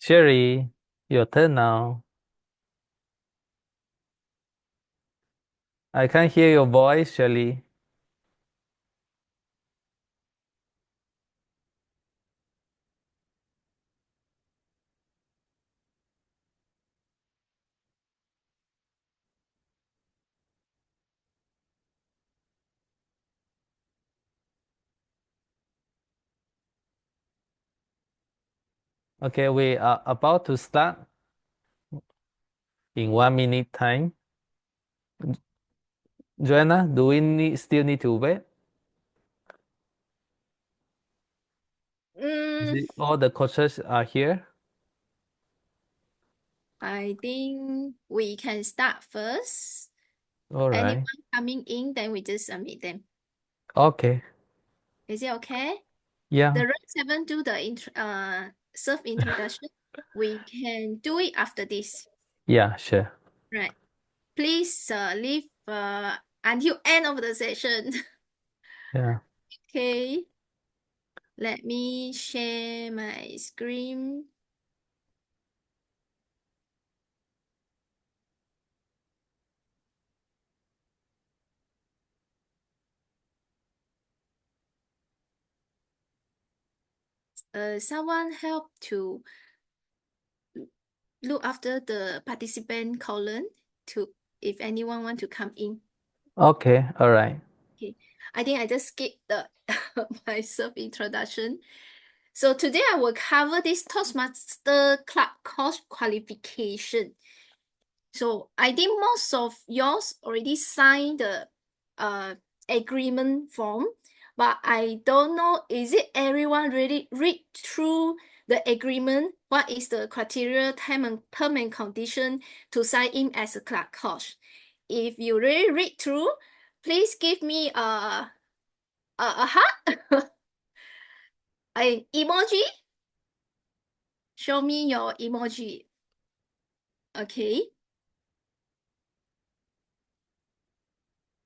Sherry, your turn now. I can't hear your voice, Shelly. Okay, we are about to start in 1 minute time. Joanna, do we still need to wait? All the coaches are here? I think we can start first. All right. Anyone coming in, then we just submit them. Okay. Is it okay? Yeah. The round 7 do the self introduction. We can do it after this. Yeah, sure. Right. Please leave until end of the session. Yeah. Okay. Let me share my screen. Someone help to look after the participant column to if anyone want to come in. Okay, all right. Okay, I think I just skipped the my self introduction. So today I will cover this Toastmaster Club course qualification. So I think most of yours already signed the agreement form, but I don't know, is it everyone really read through the agreement? What is the criteria, term and condition to sign in as a club coach? If you really read through, please give me a heart, an emoji. Show me your emoji. Okay.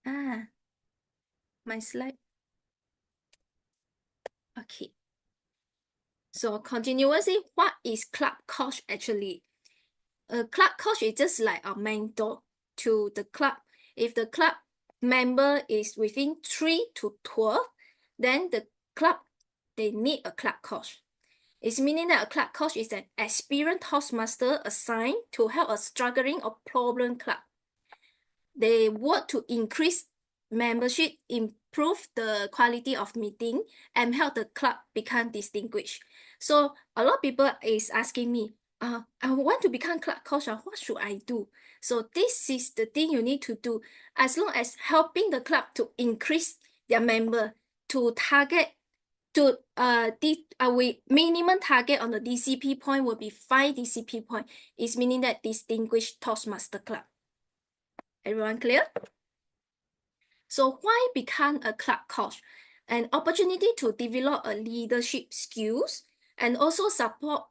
Ah, my slide. Okay. So continuously, what is club coach actually? A club coach is just like a mentor to the club. If the club member is within 3 to 12, then the club, they need a club coach. It's meaning that a club coach is an experienced Toastmaster assigned to help a struggling or problem club. They work to increase membership, improve the quality of meeting, and help the club become distinguished. So a lot of people is asking me, I want to become club coach. What should I do? So this is the thing you need to do. As long as helping the club to increase their member to target to we minimum target on the DCP point will be 5 DCP point. Is meaning that distinguished Toastmaster club. Everyone clear? So why become a club coach? An opportunity to develop a leadership skills and also support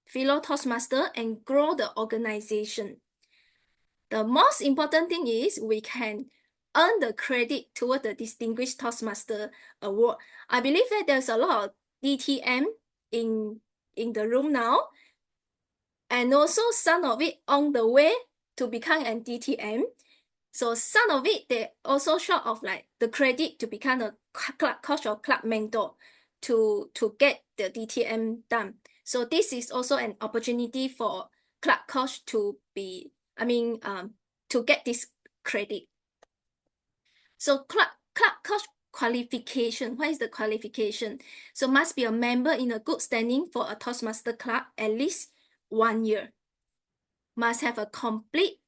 fellow Toastmaster and grow the organization. The most important thing is we can earn the credit toward the Distinguished Toastmaster Award. I believe that there's a lot of DTM in the room now, and also some of it on the way to become an DTM. So some of it, they also short of like the credit to become a club coach or club mentor to get the DTM done. So this is also an opportunity for club coach to be, to get this credit. So club coach qualification, what is the qualification? So must be a member in a good standing for a Toastmaster club at least 1 year. Must have a complete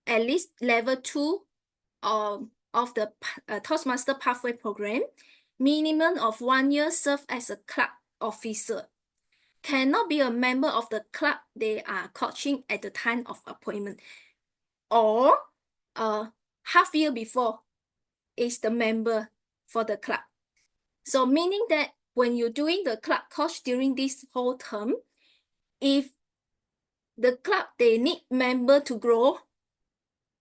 at least level 2 of the Toastmaster Pathway Program, minimum of 1 year serve as a club officer. Cannot be a member of the club they are coaching at the time of appointment. Or half year before is the member for the club. So meaning that when you're doing the club coach during this whole term, if the club, they need member to grow,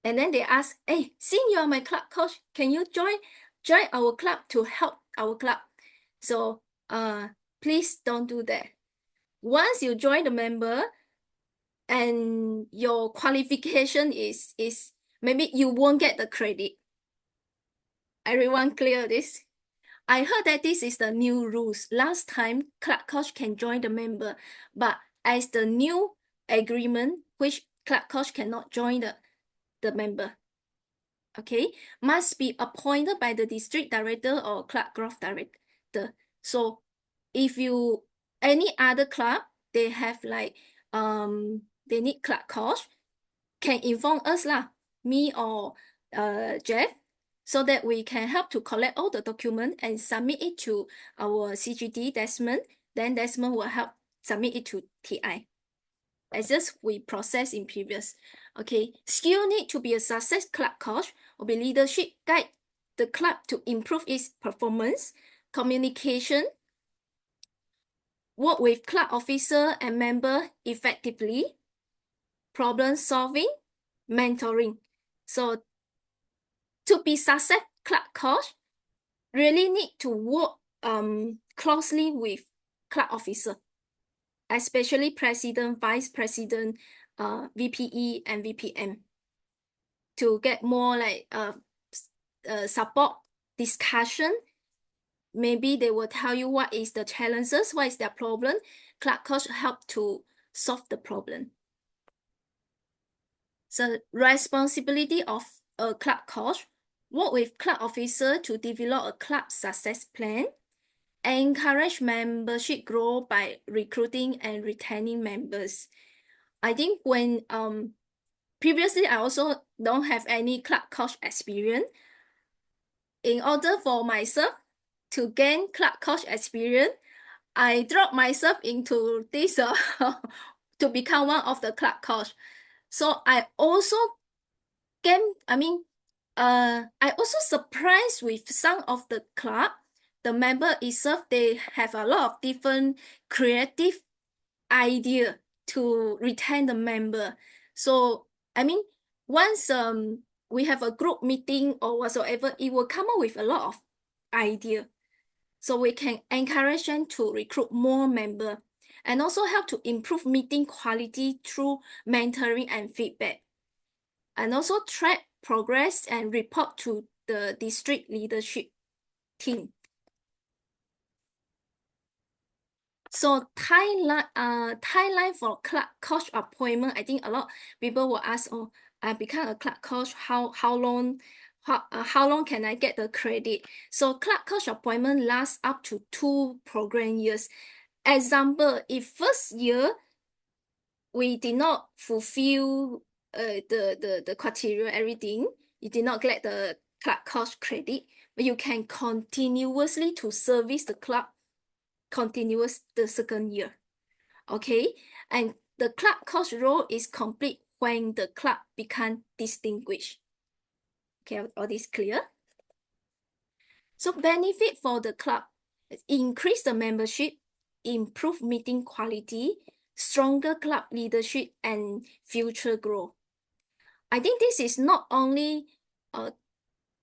and then they ask, hey, since you are my club coach, can you join our club to help our club? So please don't do that. once you join the member and your qualification is maybe you won't get the credit. Everyone clear this? I heard that this is the new rules. Last time, Club Coach can join the member, but as the new agreement, which Club Coach cannot join the member. Okay, must be appointed by the district director or club growth director. So if you any other club, they have like they need club coach, can inform us lah, me or Jeff, so that we can help to collect all the document and submit it to our CGD Desmond. Then Desmond will help submit it to TI. As just we process in previous. Okay, skill need to be a success club coach or be leadership guide the club to improve its performance, communication, work with club officer and member effectively, problem solving, mentoring. So to be success club coach, really need to work closely with club officer, especially president, vice president, VPE and VPM, to get more like support discussion. Maybe they will tell you what is the challenges, what is their problem. Club coach help to solve the problem. So responsibility of a club coach, work with club officer to develop a club success plan, encourage membership growth by recruiting and retaining members. I think when previously I also don't have any club coach experience. In order for myself to gain club coach experience, I dropped myself into this to become one of the club coach. So I also I also surprised with some of the club, the member itself, they have a lot of different creative idea to retain the member. So I mean, once we have a group meeting or whatsoever, it will come up with a lot of idea. So we can encourage them to recruit more member and also help to improve meeting quality through mentoring and feedback. And also track progress and report to the district leadership team. So timeline for club coach appointment, I think a lot people will ask, oh, I become a club coach, how long can I get the credit? So club coach appointment lasts up to 2 program years. Example, if first year we did not fulfill the criteria, everything, you did not get the club coach credit, but you can continuously to service the club continuous the second year. Okay, and the club coach role is complete when the club become distinguished. Okay, all this clear? So benefit for the club, increase the membership, improve meeting quality, stronger club leadership, and future growth. I think this is not only a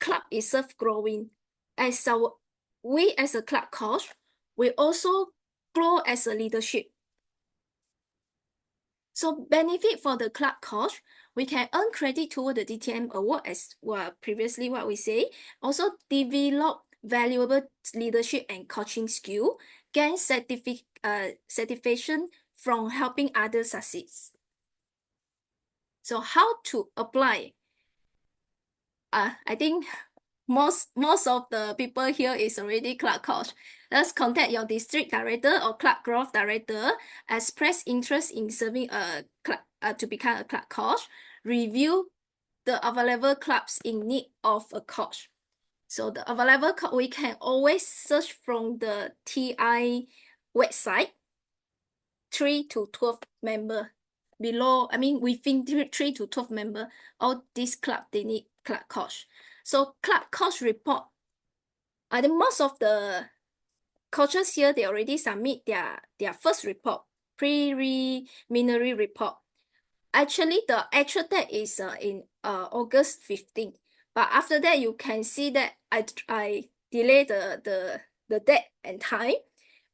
club itself growing, we as a club coach, we also grow as a leadership. So benefit for the club coach, we can earn credit toward the DTM award as well, previously what we say. Also develop valuable leadership and coaching skill, gain certification from helping others succeed. So how to apply? I think most of the people here is already club coach. Let's contact your district director or club growth director, express interest in serving a club to become a club coach, review the available clubs in need of a coach. So the available club, we can always search from the TI website, 3 to 12 member. Below, I mean, within 3 to 12 member, all these club, they need club coach. So club coach report, I think most of the coaches here, they already submit their first report, preliminary report. Actually, the actual date is in August 15th. But after that, you can see that I delay the date and time.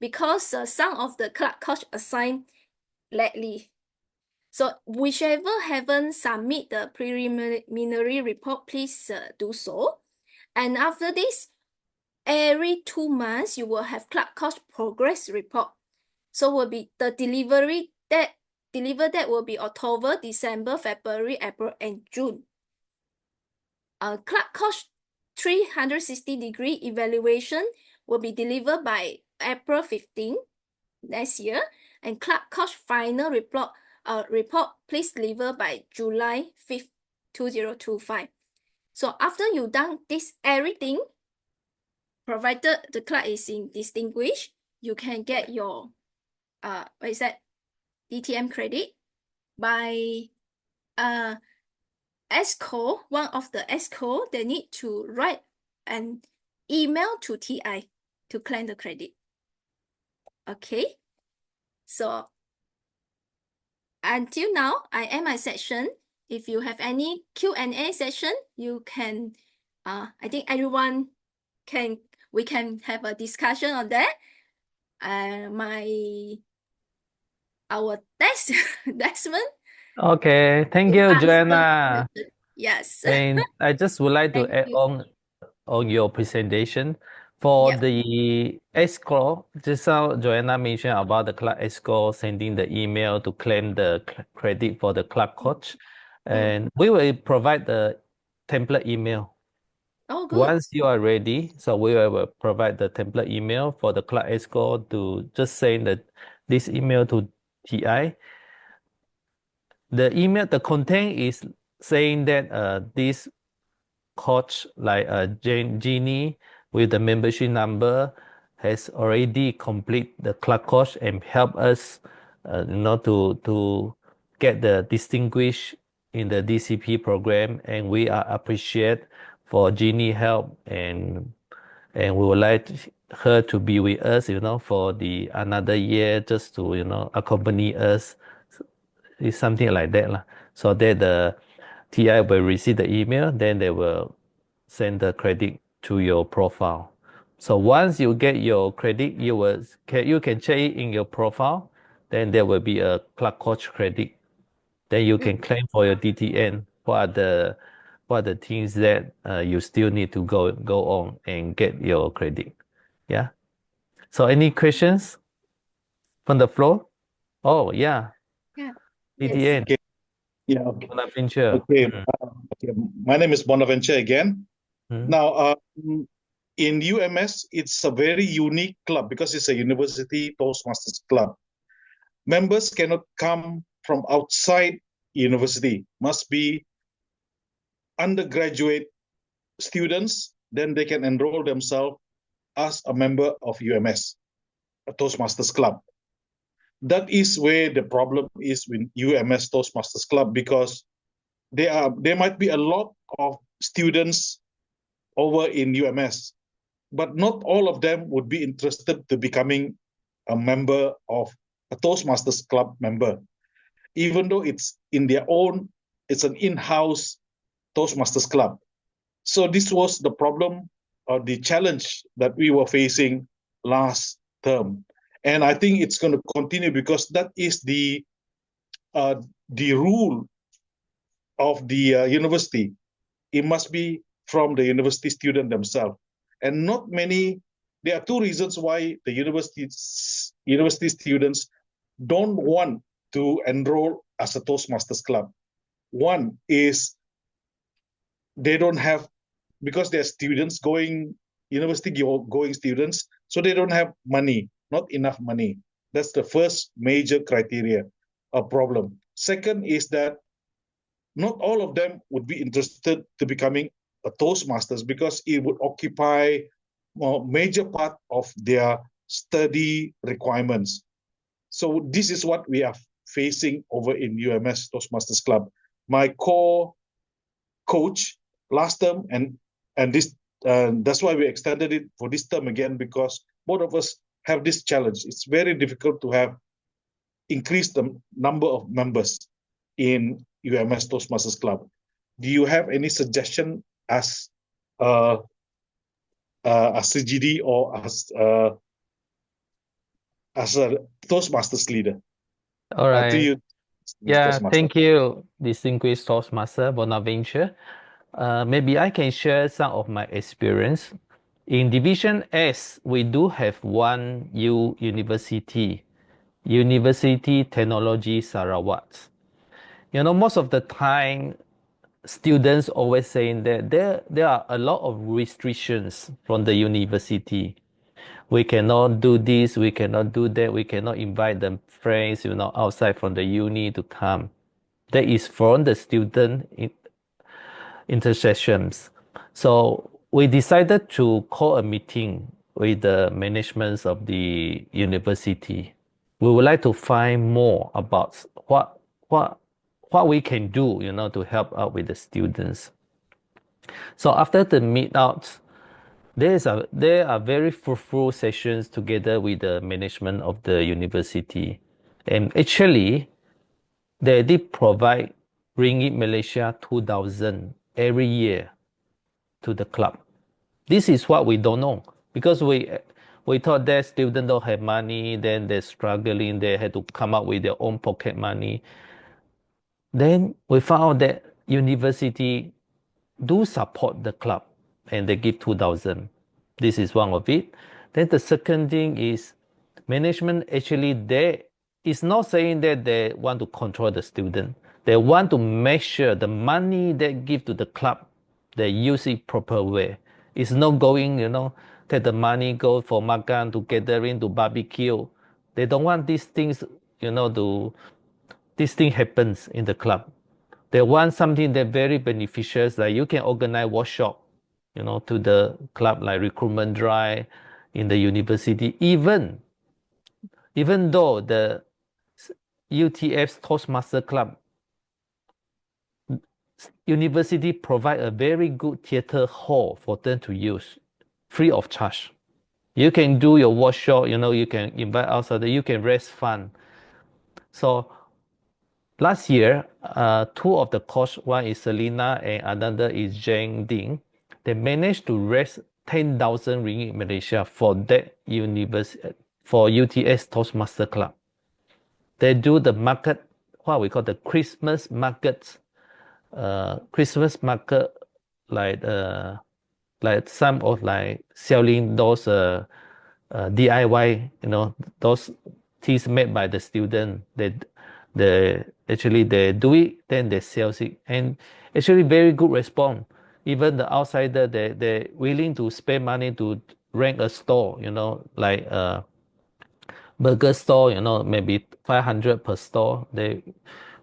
because some of the club coach assigned lately. So whichever haven't submit the preliminary report, please do so. And after this, every 2 months, you will have club coach progress report. So will be the deliver date will be October, December, February, April, and June. Club coach 360-degree evaluation will be delivered by April 15 next year, and club coach final report please deliver by July 5th, 2025. So after you done this everything, provided the club is in distinguished, you can get your what is that, DTM credit by ESCO. One of the ESCO, they need to write an email to TI to claim the credit. Okay, so until now, I end my section. If you have any Q&A session, you can, I think everyone we can have a discussion on that. Our Desmond. Okay, thank To you, answer Joanna. question. Yes. And I just would like to Thank add you. on your presentation for Yep. the escrow. Just now Joanna mentioned about the club escrow sending the email to claim the credit for the club coach, and we will provide the template email. Oh, good. Once you are ready, so we will provide the template email for the club escrow to just send this email to TI. The content is saying that this coach like Jeannie with the membership number has already complete the club coach and help us to get the distinguished in the DCP program, and we are appreciate for Jeannie help, and we would like her to be with us for the another year, just to accompany us. It's something like that lah. So that the TI will receive the email, then they will send the credit to your profile. So once you get your credit, you can check it in your profile. Then there will be a club coach credit. Then you can claim for your DTN. What are the things that you still need to go on and get your credit? Yeah. So any questions from the floor? Oh yeah, Yeah. DTN. Okay. Yeah. Okay. Bonaventure. Okay. Okay. My name is Bonaventure again. Now, in UMS, it's a very unique club because it's a university Toastmasters club. Members cannot come from outside university. Must be undergraduate students. Then they can enroll themselves as a member of UMS, a Toastmasters club. That is where the problem is with UMS Toastmasters club, because there might be a lot of students over in UMS, but not all of them would be interested to becoming a member of a Toastmasters club member, even though it's an in-house Toastmasters club. So this was the problem or the challenge that we were facing last term. And I think it's going to continue, because that is the rule of the university. It must be from the university student themselves. And not many, there are two reasons why the university students don't want to enroll as a Toastmasters club. One is they don't have, because they're students university going students, so they don't have money, not enough money. That's the first major criteria, a problem. Second is that not all of them would be interested to becoming a Toastmasters, because it would occupy a major part of their study requirements. So this is what we are facing over in UMS Toastmasters Club. My core coach last term and this, that's why we extended it for this term again, because both of us have this challenge. It's very difficult to have increased the number of members in UMS Toastmasters Club. Do you have any suggestion as a CGD or as as a Toastmasters leader. All To right. you, Yeah, Toastmaster. thank you, distinguished Toastmaster Bonaventure. Maybe I can share some of my experience. In Division S, we do have one university, University Technology Sarawak. You know, most of the time, students always saying that there are a lot of restrictions from the university. We cannot do this, we cannot do that, we cannot invite the friends, outside from the uni to come. That is from the student intercessions. So we decided to call a meeting with the management of the university. We would like to find more about what we can do, to help out with the students. So after the meet out, there are very fruitful sessions together with the management of the university. And actually, they did provide Ringgit Malaysia 2,000 every year to the club. This is what we don't know, because we thought that students don't have money, then they're struggling, they had to come up with their own pocket money. Then we found out that university do support the club and they give 2,000. This is one of it. Then the second thing is management actually they is not saying that they want to control the student. They want to make sure the money they give to the club, they use it proper way. It's not going, take the money, go for makan, to gathering, to barbecue. They don't want these things, this thing happens in the club. They want something that very beneficial, like you can organize workshop, to the club, like recruitment drive in the university. Even though the UTF's Toastmaster Club university provide a very good theater hall for them to use, free of charge. You can do your workshop, you can invite outside, you can raise fund. So last year, two of the coach, one is Selina and another is Jane Ding, they managed to raise 10,000 ringgit Malaysia for that university, for UTS Toastmaster Club. They do the market, what we call the Christmas markets, like some of like selling those DIY, those teas made by the student. They actually they do it, then they sell it, and actually very good response. Even the outsider, they're willing to spend money to rent a store, like burger store, maybe 500 per store. They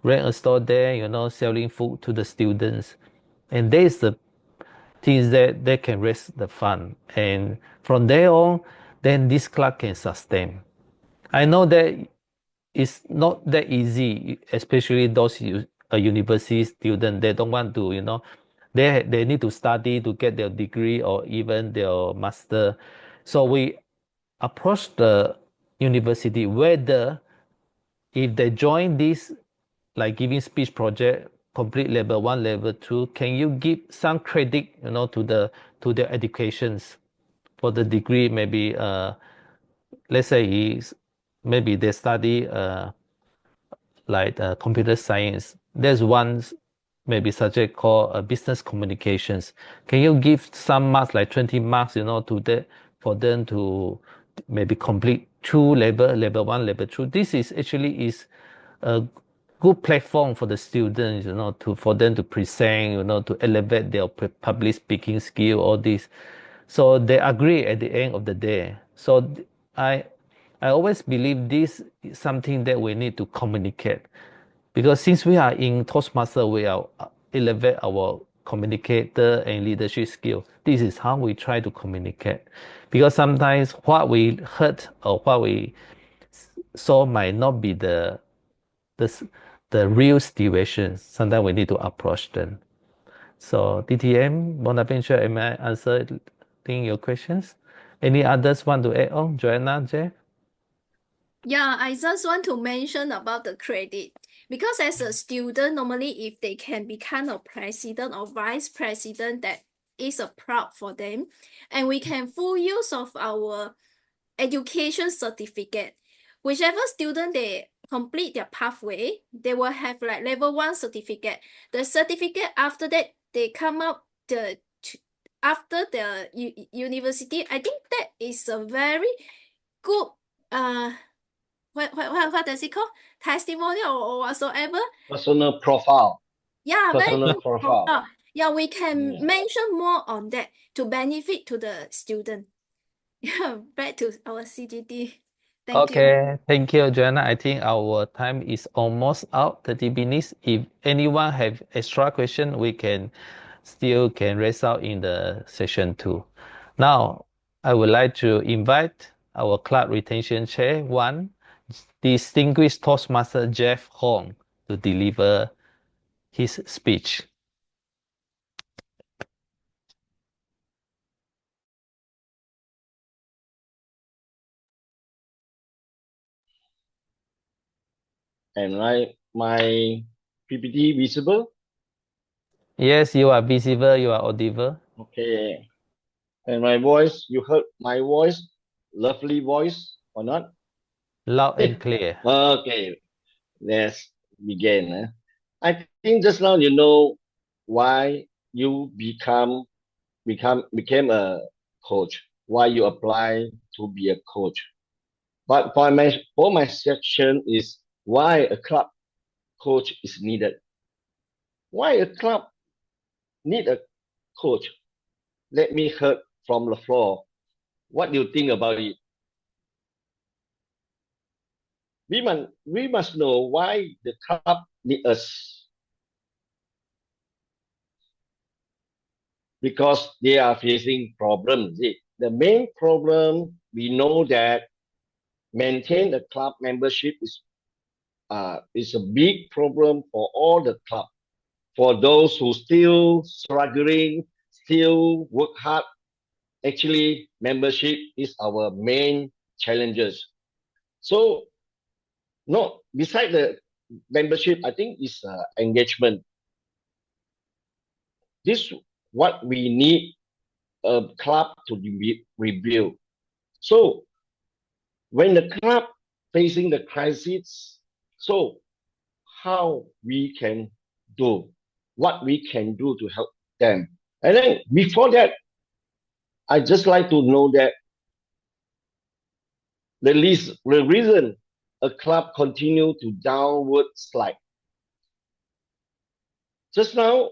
rent a store there, selling food to the students. And there is the things that they can raise the fund. And from there on, then this club can sustain. I know that it's not that easy, especially those university students. They don't want to, they need to study to get their degree or even their master. So we approach the university whether if they join this, like giving speech project, complete level 1, level 2, can you give some credit, to their educations for the degree? Maybe let's say maybe they study like computer science. There's one maybe subject called business communications. Can you give some marks, like 20 marks, to that, for them to maybe complete 2 level 1, level 2? This is actually is a good platform for the students, for them to present, to elevate their public speaking skill, all this. So they agree at the end of the day. So I always believe this is something that we need to communicate, because since we are in Toastmaster, we are elevate our communicator and leadership skill. This is how we try to communicate, because sometimes what we heard or what we saw might not be the real situation. Sometimes we need to approach them. So DTM, Bonaventure, am I answering your questions? Any others want to add on? Joanna, Jeff? Yeah, I just want to mention about the credit, because as a student, normally if they can become a president or vice president, that is a proud for them, and we can full use of our education certificate. whichever student they complete their pathway, they will have like level 1 certificate. The certificate after that they come out after the university. I think that is a very good what does it call? Testimonial or whatsoever. Personal profile. Yeah, very Personal good profile. profile. Yeah, we can Yeah. mention more on that to benefit to the student. Yeah, back to our CGT. Thank you. Okay, thank you, Joanna. I think our time is almost out, 30 minutes. If anyone have extra question, we can still raise out in the session 2. Now, I would like to invite our club retention chair 1, distinguished Toastmaster Jeff Hong, to deliver his speech. And my PPT visible? Yes, you are visible, you are audible. Okay. And my voice, you heard my voice? Lovely voice or not? Loud and clear. Okay. Let's begin. I think just now you know why you became a coach, why you apply to be a coach. But for my section is why a club coach is needed. Why a club need a coach? Let me hear from the floor. What do you think about it? We must know why the club need us. Because they are facing problems. The main problem, we know that maintain the club membership is a big problem for all the club. For those who still struggling, still work hard, actually membership is our main challenges. So, no, beside the membership, I think is engagement. This what we need a club to rebuild. So, when the club facing the crisis, so how we can do, what we can do to help them. And then before that, I just like to know that the reason a club continue to downward slide. Just now,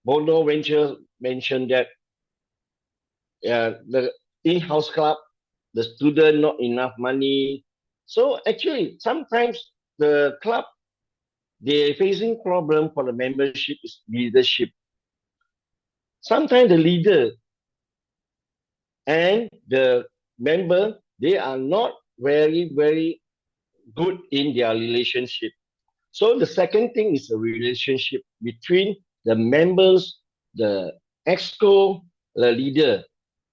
Bono Venture mentioned that the in-house club, the student not enough money. So actually, sometimes the club, they're facing problem for the membership is leadership. Sometimes the leader and the member, they are not very, very good in their relationship. So the second thing is a relationship between the members, the exco, the leader.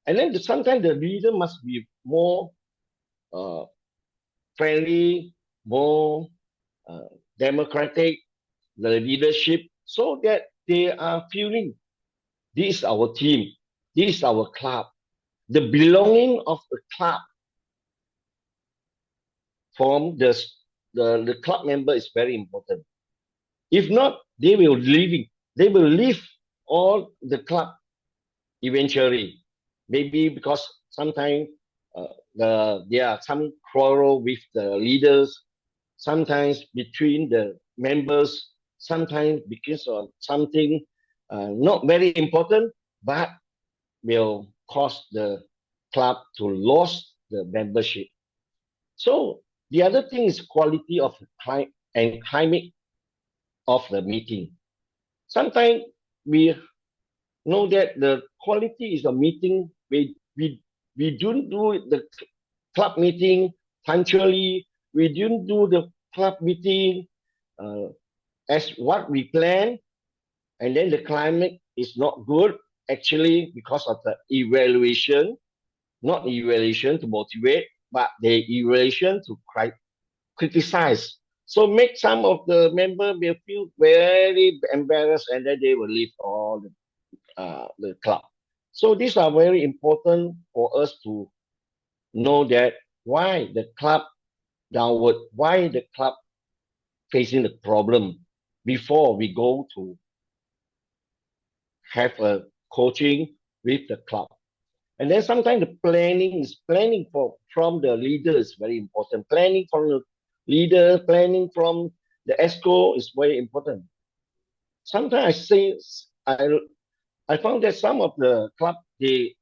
And then sometimes the leader must be more friendly, more democratic, the leadership, so that they are feeling this is our team, this is our club. The belonging of the club from the club member is very important. If not, they will leave all the club eventually. Maybe because sometimes there are some quarrel with the leaders, sometimes between the members, sometimes because of something not very important, but will cause the club to lose the membership. So the other thing is quality of climate of the meeting. Sometimes we know that the quality is a meeting. We don't do the club meeting punctually. We don't do the club meeting as what we plan, and then the climate is not good. Actually, because of the evaluation, not evaluation to motivate, but the evaluation to criticize. So make some of the member will feel very embarrassed, and then they will leave all the club. So these are very important for us to know that why the club downward, why the club facing the problem before we go to have a coaching with the club. And then sometimes the planning from the leader is very important. Planning from the leader, planning from the ESCO is very important. Sometimes I found that some of the club they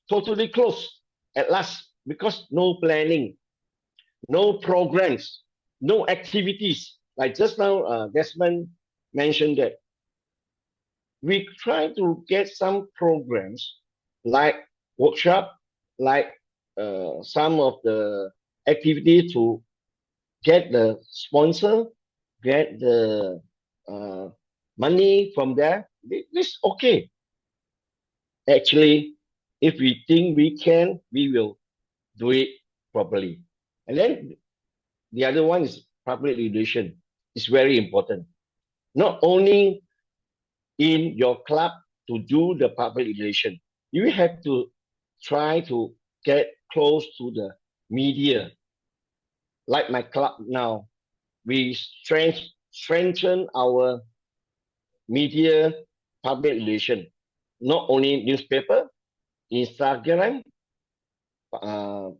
totally close at last because no planning, no programs, no activities. Like just now, Desmond mentioned that we try to get some programs like workshop, like some of the activity to get the sponsor, get the uh, money from there. This okay. Actually, if we think we can, we will do it properly. And then the other one is public relation. It's very important. Not only in your club to do the public relation, you have to try to get close to the media. Like my club now, we strengthen our media public relation. Not only newspaper, Instagram, uh,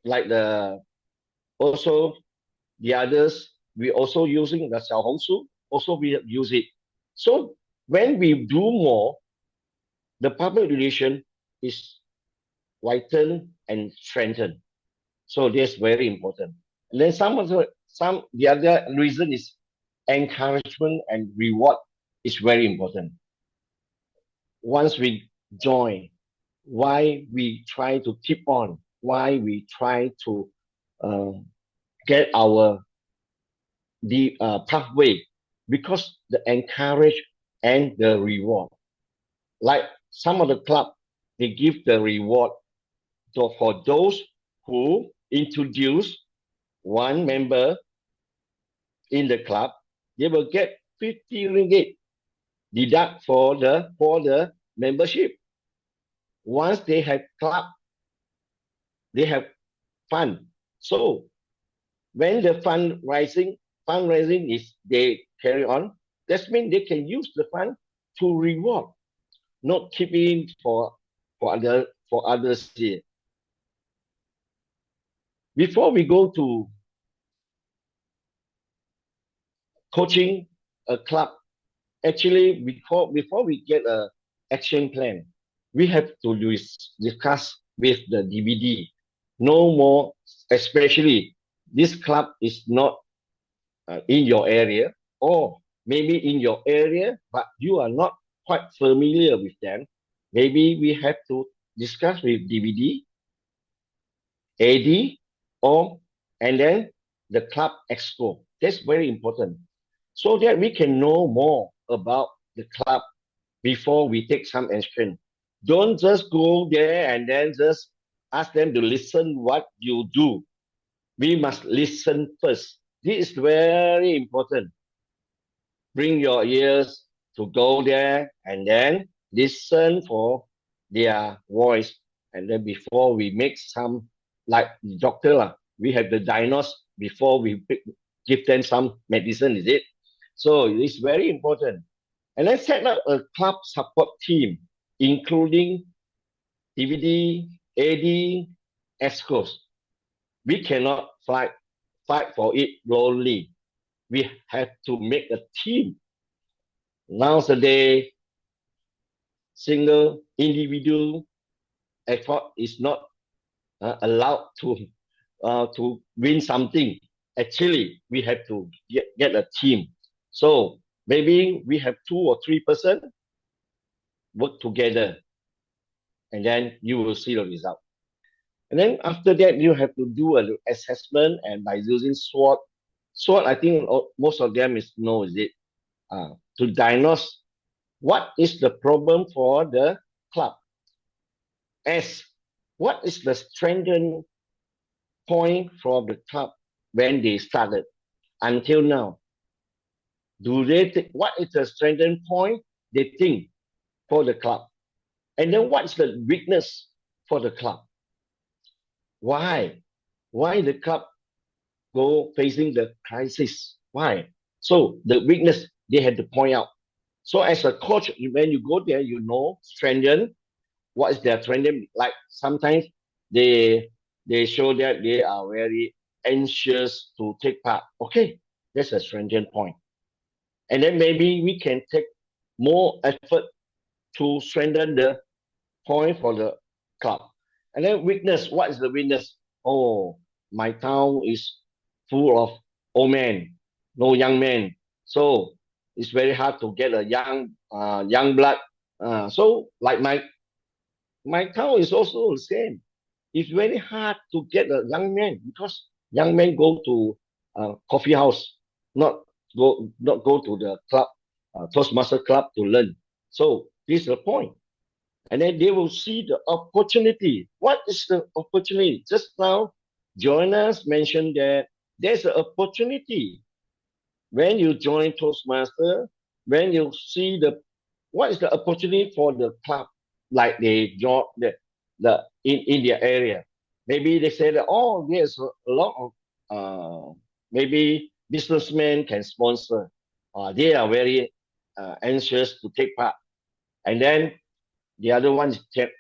like the also the others, we also using the Xiaohongshu, also we use it. So when we do more, the public relation is whitened and strengthened. So that's very important. And then the other reason is encouragement and reward is very important. Once we join, why we try to keep on, why we try to uh, get our pathway, because the encourage and the reward. Like some of the club, they give the reward for those who introduce one member in the club, they will get 50 ringgit deduct for the membership. Once they have club, they have fund. So when the fundraising is they carry on, that means they can use the fund to reward, not keeping for others here. Before we go to coaching a club, actually before we get a action plan, we have to discuss with the DVD. No more, especially this club is not in your area, or maybe in your area, but you are not quite familiar with them. Maybe we have to discuss with DVD, AD, or and then the club exco. That's very important, so that we can know more about the club before we take some action. Don't just go there and then just ask them to listen what you do. We must listen first. This is very important. Bring your ears to go there and then listen for their voice. And then before we make some, like the doctor, we have the diagnose before we give them some medicine, is it? So it's very important. And then set up a club support team, including DVD, AD, ESCOs. We cannot fight for it lonely. We have to make a team. Nowadays, single individual effort is not allowed to win something. Actually, we have to get a team. So maybe we have 2 or 3% work together, and then you will see the result. And then after that, you have to do an assessment, and by using SWOT. SWOT, I think most of them is it? To diagnose what is the problem for the club. S, what is the strengthening point for the club when they started until now? What is the strengthening point they think for the club? And then what is the weakness for the club? Why the club go facing the crisis. Why? So the weakness they had to point out. So as a coach, when you go there, you know, strengthen what is their strength. Like sometimes they show that they are very anxious to take part. Okay, that's a strengthen point. And then maybe we can take more effort to strengthen the point for the club. And then weakness, what is the weakness? Oh, my town is full of old men, no young men. So it's very hard to get a young blood. So like my town is also the same. It's very hard to get a young man because young men go to coffee house, not go to the club, Toastmaster club to learn. So this is the point. And then they will see the opportunity. What is the opportunity? Just now, Jonas mentioned that there's an opportunity when you join Toastmaster, when you see what is the opportunity for the club, like they join in their area. Maybe they say that, oh, there's a lot of maybe businessmen can sponsor. They are very anxious to take part. And then the other one is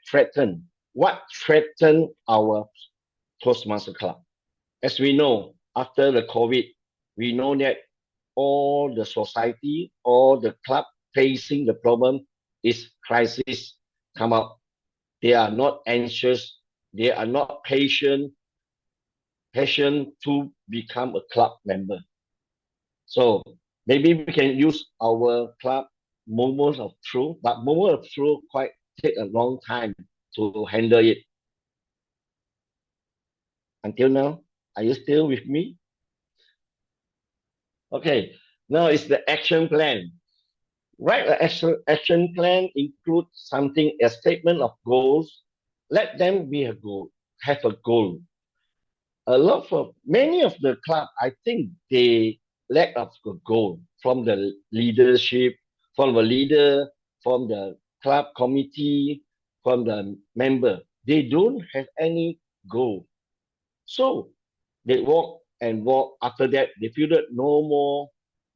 threaten. What threaten our Toastmaster Club? As we know, after the COVID, we know that all the society, all the club facing the problem is crisis come up. They are not anxious. They are not patient to become a club member. So maybe we can use our club moments of truth, but moments of truth quite take a long time to handle it. Until now, are you still with me? Okay, now it's the action plan. Write an action plan, include something, a statement of goals. Let them be a goal, have a goal. Many of the club, I think they lack of a goal from the leadership, from the leader, from the club committee, from the member. They don't have any goal. So they walk and walk. After that, they feel that no more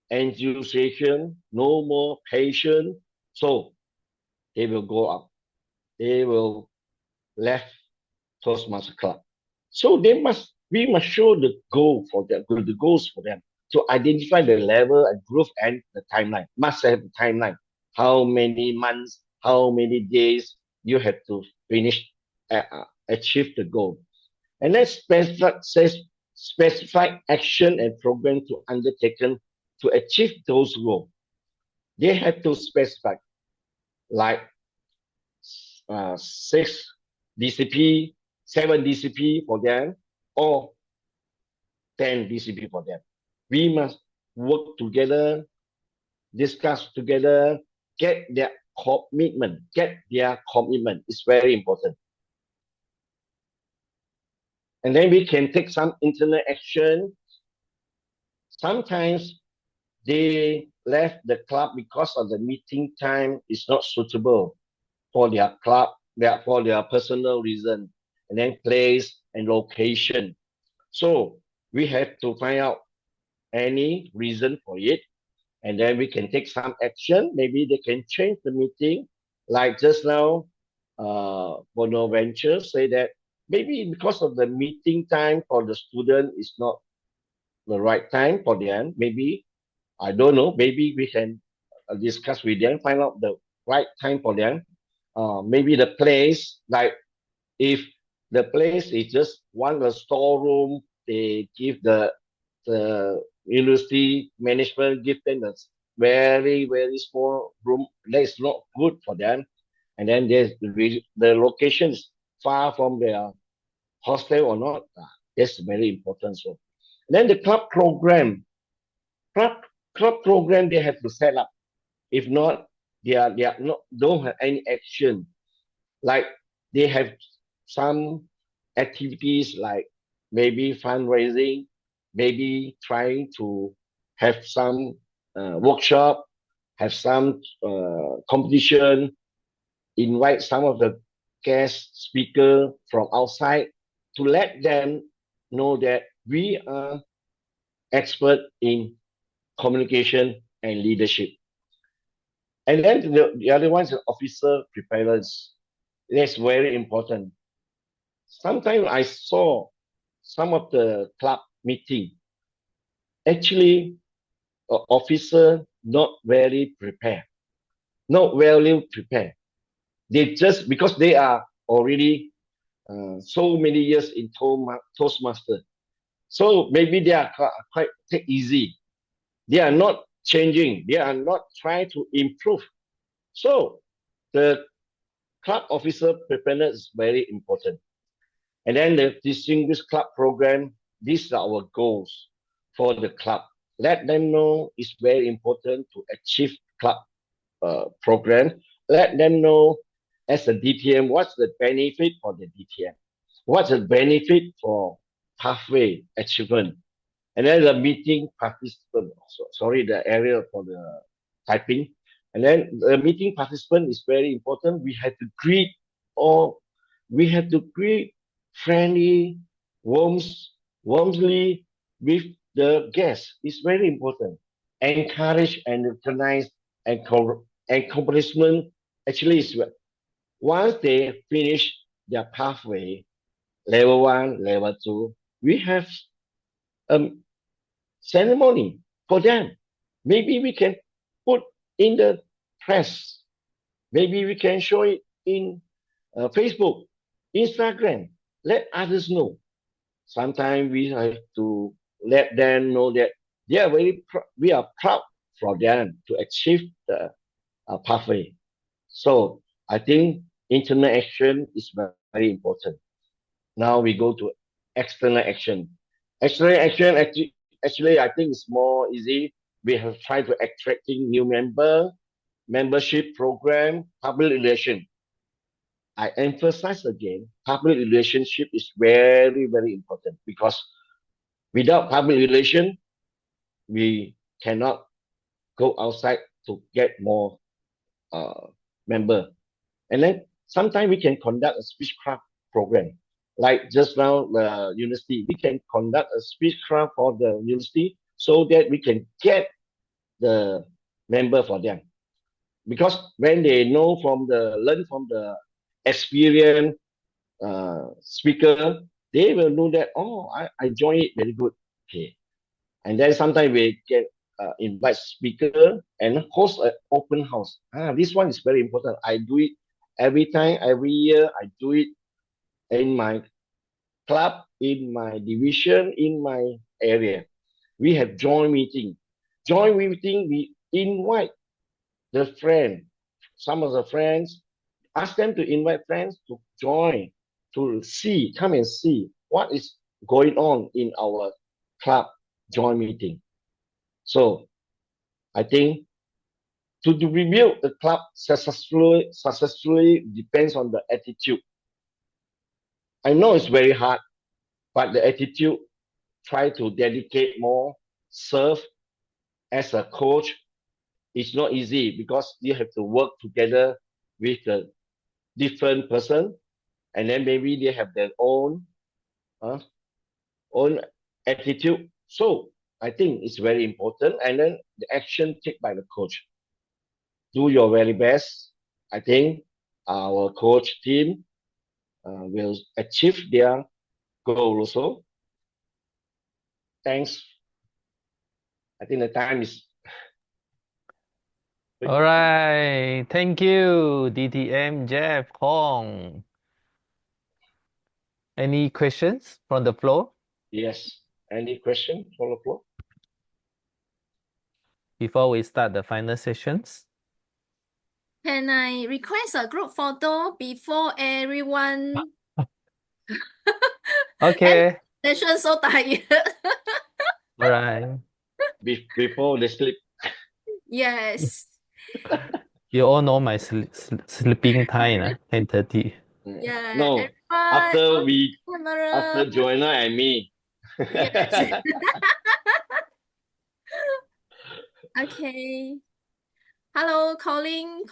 enthusiasm, no more patience. So they will go up. They will left Toastmaster Club. So we must show the the goals for them to identify the level and growth and the timeline. Must have the timeline. How many months, how many days you have to achieve the goal. And let's specify action and program to undertaken to achieve those goals. They have to specify like 6 DCP, 7 DCP for them, or 10 DCP for them. We must work together, discuss together, get their commitment. It's very important. And then we can take some internal action. Sometimes they left the club because of the meeting time is not suitable for their club, for their personal reason, and then place and location. So we have to find out any reason for it, and then we can take some action. Maybe they can change the meeting, like just now, Bonaventure say that maybe because of the meeting time for the student is not the right time for them. Maybe, I don't know, maybe we can discuss with them, find out the right time for them. Maybe the place, like if the place is just one storeroom, they give the university management give them a very, very small room. That is not good for them. And then there's the location is far from their hostel or not. That's very important. So then the club program, club program they have to set up. If not, they are not don't have any action. Like they have some activities like maybe fundraising, maybe trying to have some workshop, have some competition, invite some of the guest speaker from outside to let them know that we are expert in communication and leadership. And then the other one is officer preparedness. That's very important. Sometimes I saw some of the club meeting, actually, officer not very prepared, not well prepared. They just because they are already so many years in Toastmaster, so maybe they are quite take easy. They are not changing. They are not trying to improve. So the club officer preparedness is very important. And then the distinguished club program, these are our goals for the club. Let them know it's very important to achieve club program. Let them know as a DTM, what's the benefit for the DTM? What's the benefit for pathway achievement? And then the meeting participant, sorry, the area for the typing. And then the meeting participant is very important. We have to greet friendly, warmly with the guests. It's very important. Encourage and recognize and accomplishment. Actually, is once they finish their pathway, level 1, level 2, we have ceremony for them. Maybe we can put in the press. Maybe we can show it in Facebook, Instagram. Let others know. Sometimes we have to let them know that they are we are proud for them to achieve the pathway. So I think internal action is very important. Now we go to external action. External action actually I think it's more easy. We have tried to attracting new membership program, public relation. I emphasize again, public relationship is very, very important because without public relation, we cannot go outside to get more member. And then sometimes we can conduct a speechcraft program. Like just now, the university, we can conduct a speechcraft for the university so that we can get the member for them. Because when they learn from the experienced speaker, they will know that, oh, I joined it very good. Okay. And then sometimes we can invite speaker and host an open house. This one is very important. I do it every time, every year. I do it in my club, in my division, in my area. We have joint meeting. Joint meeting, we invite the friend, some of the friends, ask them to invite friends to join, to come and see what is going on in our club joint meeting. So I think to rebuild the club successfully depends on the attitude. I know it's very hard, but the attitude, try to dedicate more, serve as a coach. It's not easy because you have to work together with the different person, and then maybe they have their own attitude. So I think it's very important. And then the action taken by the coach. Do your very best. I think our coach team will achieve their goal also. Thanks. I think the time is. All right. Thank you, DTM Jeff Kong. Any questions from the floor Yes. Any question from the floor? before we start the final sessions? Can I request a group photo before everyone? Okay. Session so tired. All right. Before they sleep. Yes. You all know my sleeping time, 10:30. Yeah. No. Everyone After on camera. after Joanna and me. Yes. Okay. Hello, calling.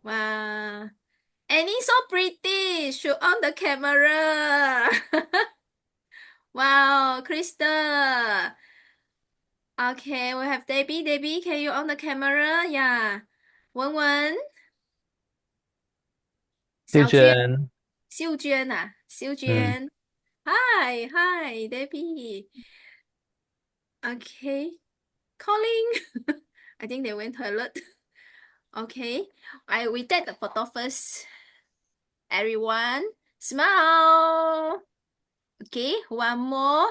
Wow. Annie so pretty. Show on the camera. Wow, Krista. Okay, we have Debbie. Debbie, can you on the camera? Yeah. 文文, 小娟,Children, 秀娟啊,秀娟. Hi, hi, Debbie. Okay. Calling. I think they went toilet. Okay. We take the photo first. Everyone, smile. Okay, one more.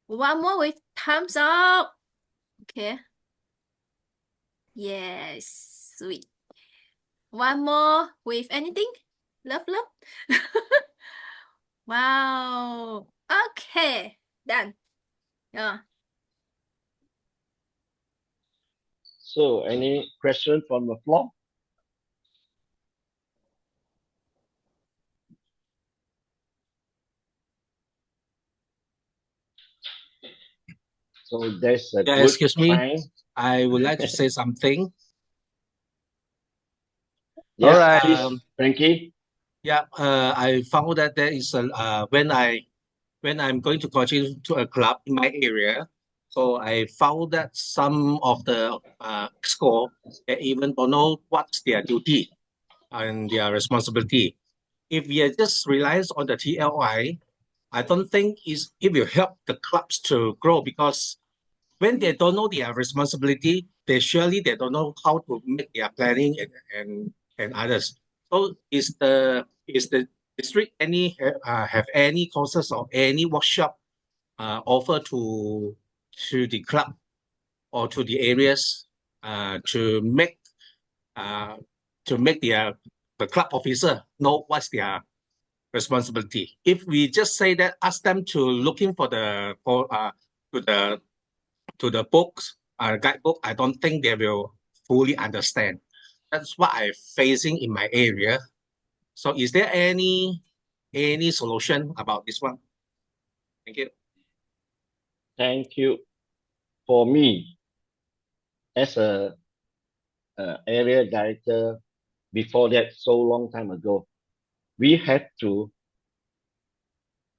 One more with thumbs up. Okay. Yes, sweet. One more with anything? Love, love. Wow. Okay, done. Yeah. So, any question from the floor? So there's a Yeah, good excuse me. time. I would like to say something. Yes, Alright. please, Frankie. Yeah, I found that there is a when I'm going to coaching to a club in my area, so I found that some of the score they even don't know what's their duty and their responsibility. If we are just relies on the TLI, I don't think it will help the clubs to grow because when they don't know their responsibility, they don't know how to make their planning and others. So is the district have any courses or any workshop offer to the club or to the areas to make the club officer know what's their responsibility. If we just say that, ask them to looking for to the to the books, guidebook, I don't think they will fully understand. That's what I'm facing in my area. So is there any solution about this one? Thank you. Thank you. For me, as a area director, before that, so long time ago, we had to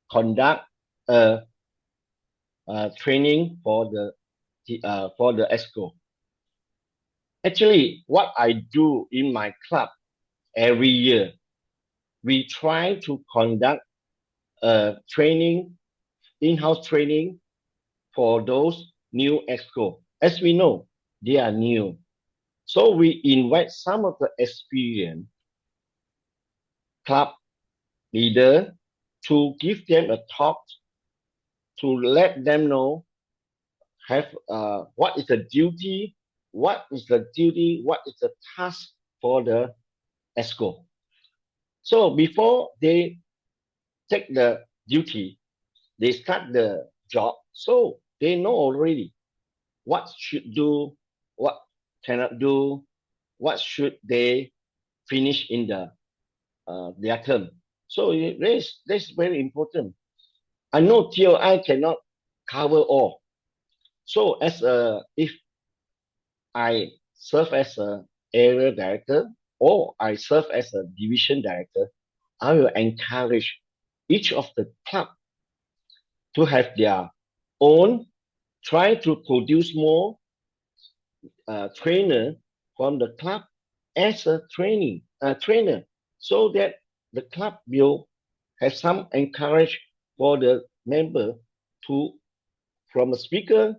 conduct a training for the ESCO. Actually, what I do in my club every year, we try to conduct a training, in-house training for those new ESCO. As we know, they are new. So we invite some of the experienced club leader to give them a talk to let them know what is the duty, what is the task for the ESCO. So before they take the duty, they start the job, so they know already what should do, what cannot do, what should they finish in their term. So that's very important. I know TOI cannot cover all. So if I serve as a area director or I serve as a division director, I will encourage each of the club to have their own, try to produce more trainer from the club as a trainer, so that the club will have some encourage for the member to, from a speaker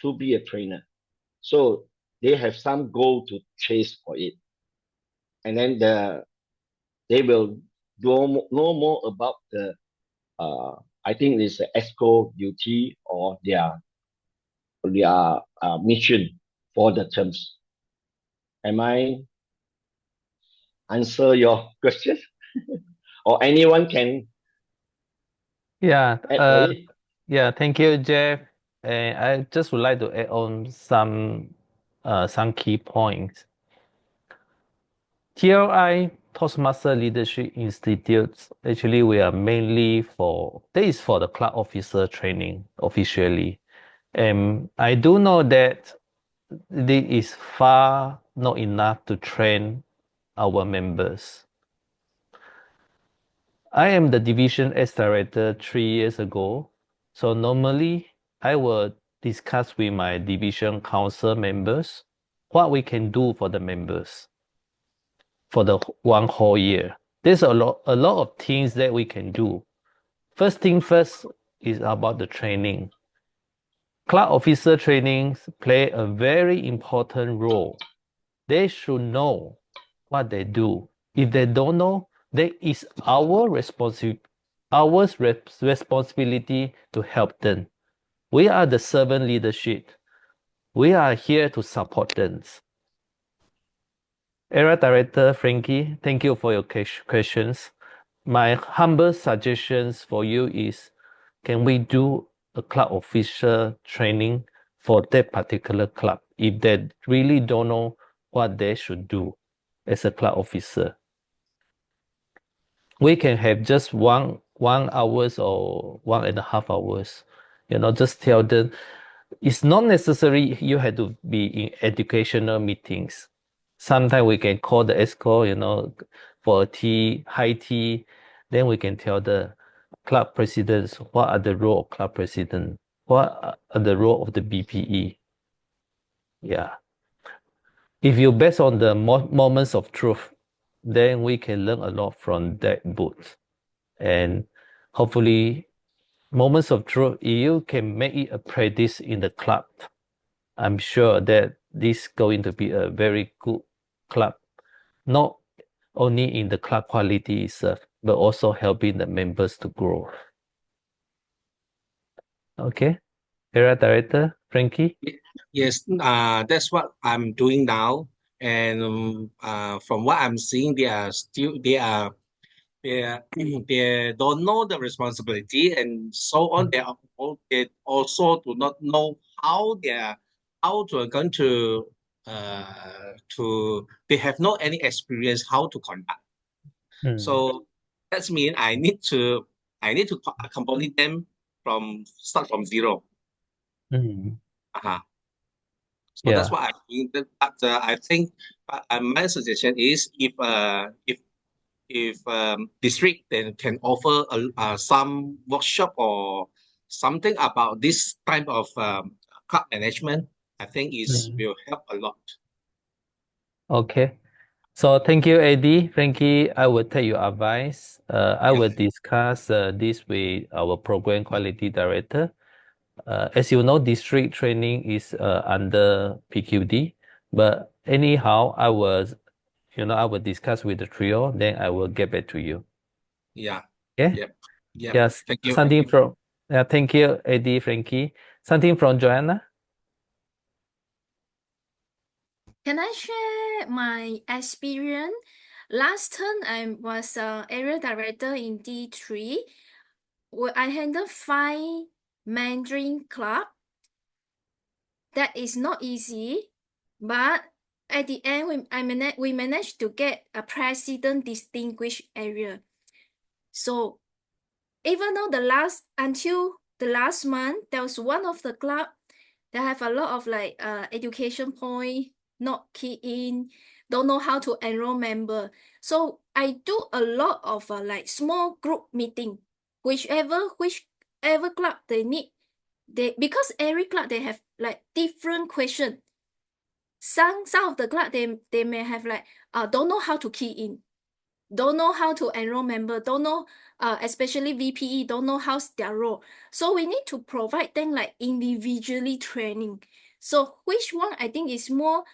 to be a trainer. So they have some goal to chase for it. And then they will know more about I think it's the ESCO duty or their mission for the terms. Am I answer your question? Or anyone can Yeah, add for it? yeah, thank you, Jeff. And I just would like to add on some key points. TLI Toastmaster Leadership Institutes, actually we are mainly for the club officer training officially. And I do know that this is far not enough to train our members. I am the Division S Director 3 years ago. So normally I will discuss with my division council members what we can do for the members for the one whole year. There's a lot of things that we can do. First thing first is about the training. Club officer trainings play a very important role. They should know what they do. If they don't know, then it's our responsibility to help them. We are the servant leadership. We are here to support them. Area Director Frankie, thank you for your questions. My humble suggestions for you is, can we do a club officer training for that particular club if they really don't know what they should do as a club officer? We can have just one hours or 1.5 hours. Just tell them. It's not necessary you have to be in educational meetings. Sometimes we can call the ESCO, for a tea, high tea. Then we can tell the club presidents what are the role of club president, what are the role of the BPE. Yeah. If you based on the moments of truth, then we can learn a lot from that book. And hopefully, moments of truth, you can make it a practice in the club. I'm sure that this is going to be a very good club, not only in the club quality itself, but also helping the members to grow. Okay, Area Director Frankie. Yes, that's what I'm doing now. And from what I'm seeing, they they don't know the responsibility and so on. They also do not know how to going they have no any experience how to conduct. So that's mean I need to accompany them start from zero. So that's Yeah. what I'm doing. But I think my suggestion is if district then can offer some workshop or something about this type of club management, I think will help a lot. Okay. So thank you, Eddie. Frankie, I will take your advice. I will discuss this with our program quality director. As you know, district training is under PQD, but anyhow, I will discuss with the trio, then I will get back to you. Yeah. Okay? Yep. Yep. Yes. Thank you. Something from thank you, Eddie, Frankie. Something from Joanna? Can I share my experience? Last term, I was area director in D3, where I handled 5 Mandarin club. That is not easy, but at the end, we managed to get a president distinguished area. So even though until the last month, there was one of the club that have a lot of education point, not key in, don't know how to enroll member. So I do a lot of small group meeting, whichever club they need. Because every club they have different question. Some of the club they may have don't know how to key in, don't know how to enroll member, don't know especially VPE, don't know how's their role. So we need to provide them individually training. So which one I think is more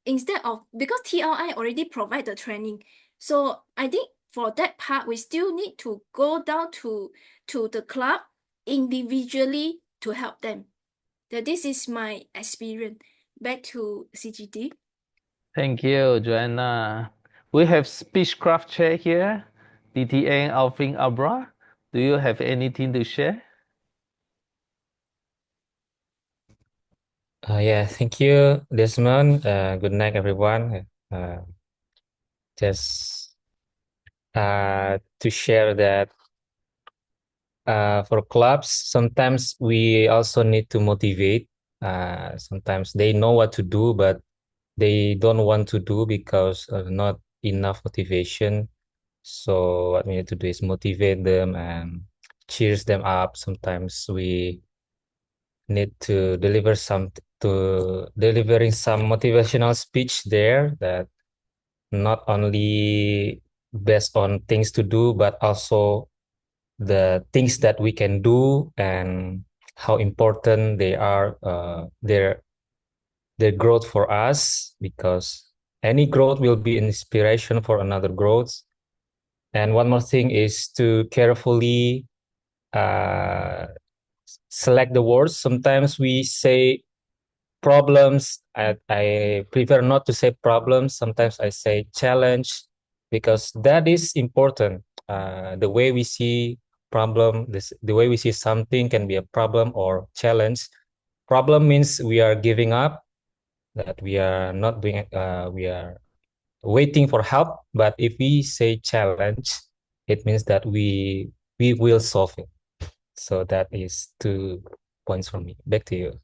instead of, because TLI already provide the training. So I think for that part, we still need to go down to the club individually to help them. That this is my experience. Back to CGD. Thank you, Joanna. We have Speechcraft Chair here, DTN Alvin Abra. Do you have anything to share? Yeah, thank you, Desmond. Good night, everyone. Just to share that for clubs, sometimes we also need to motivate. Sometimes they know what to do, but they don't want to do because not enough motivation. So what we need to do is motivate them and cheers them up. Sometimes we need to delivering some motivational speech there that not only based on things to do, but also the things that we can do and how important they are, their growth for us, because any growth will be inspiration for another growth. And one more thing is to carefully select the words. Sometimes we say problems. I prefer not to say problems. Sometimes I say challenge, because that is important. The way we see the way we see something can be a problem or challenge. Problem means we are giving up, that we are not doing, we are waiting for help. But if we say challenge, it means that we will solve it. So that is 2 points from me. Back to you.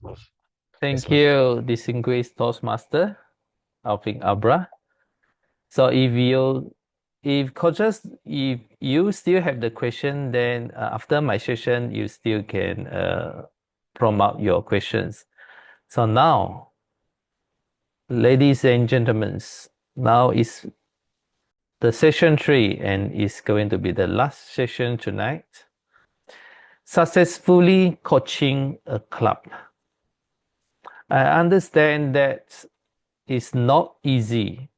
Thank Desmond. you, distinguished Toastmaster Alvin Abra. So if coaches, if you still have the question, then after my session, you still can prompt out your questions. So now, ladies and gentlemen, now is the session 3 and is going to be the last session tonight. Successfully coaching a club. I understand that it's not easy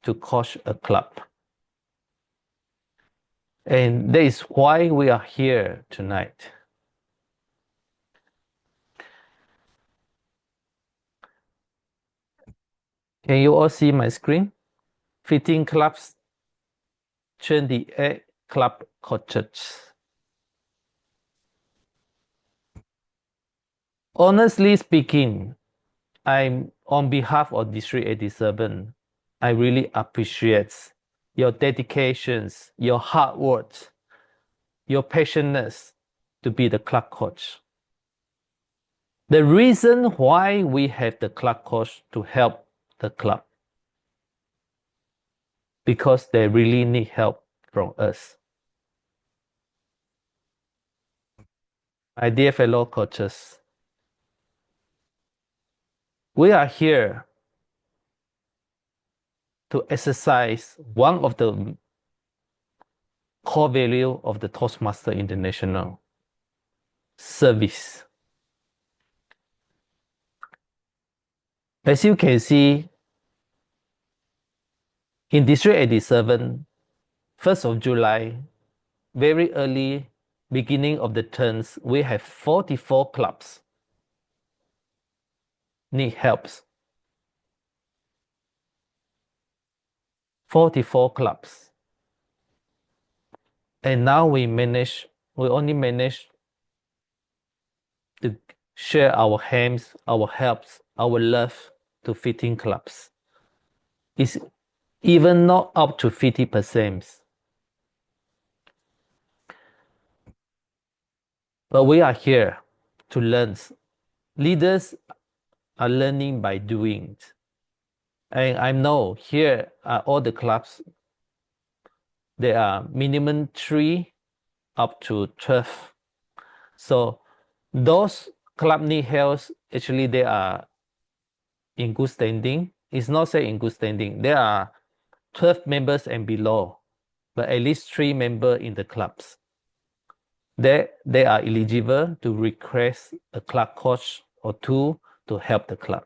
to coach a club. And that is why we are here tonight. Can you all see my screen? 15 clubs, 28 club coaches. Honestly speaking, I'm on behalf of District 87. I really appreciate your dedications, your hard work, your passionate to be the club coach. The reason why we have the club coach to help the club, because they really need help from us. My dear fellow coaches, we are here to exercise one of the core value of the Toastmaster International: service. As you can see, in District 87, 1st of July, very early beginning of the terms, we have 44 clubs need helps. 44 clubs. And now we only manage to share our hands, our helps, our love to 15 clubs. It's even not up to 50%. But we are here to learn. Leaders are learning by doing. And I know here are all the clubs. There are minimum 3 up to 12. So those club need help, actually they are in good standing. It's not say in good standing. There are 12 members and below, but at least 3 members in the clubs. They are eligible to request a club coach or 2 to help the club.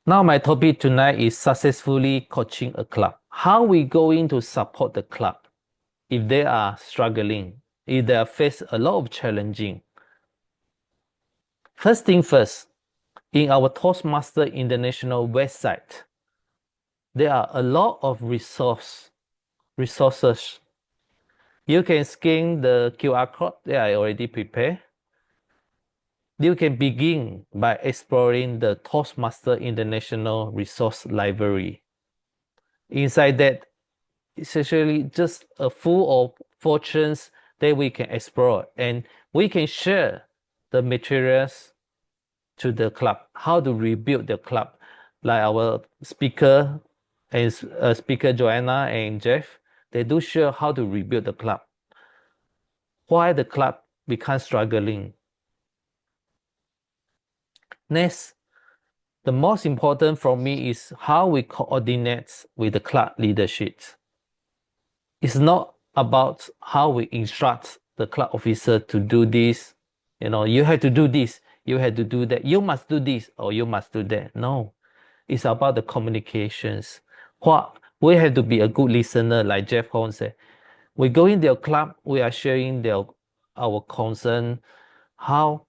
Now my topic tonight is successfully coaching a club. How we going to support the club if they are struggling, if they face a lot of challenging? First thing first, in our Toastmaster International website, there are a lot of resources. You can scan the QR code that I already prepared. You can begin by exploring the Toastmaster International Resource Library. Inside that, it's actually just a full of fortunes that we can explore, and we can share the materials to the club, how to rebuild the club. Like our speaker and Speaker Joanna and Jeff, they do share how to rebuild the club. Why the club becomes struggling. Next, the most important for me is how we coordinate with the club leadership. It's not about how we instruct the club officer to do this. You have to do this, you have to do that, you must do this or you must do that. No, it's about the communications. We have to be a good listener, like Jeff Holmes said. We go in their club, we are sharing our concern, how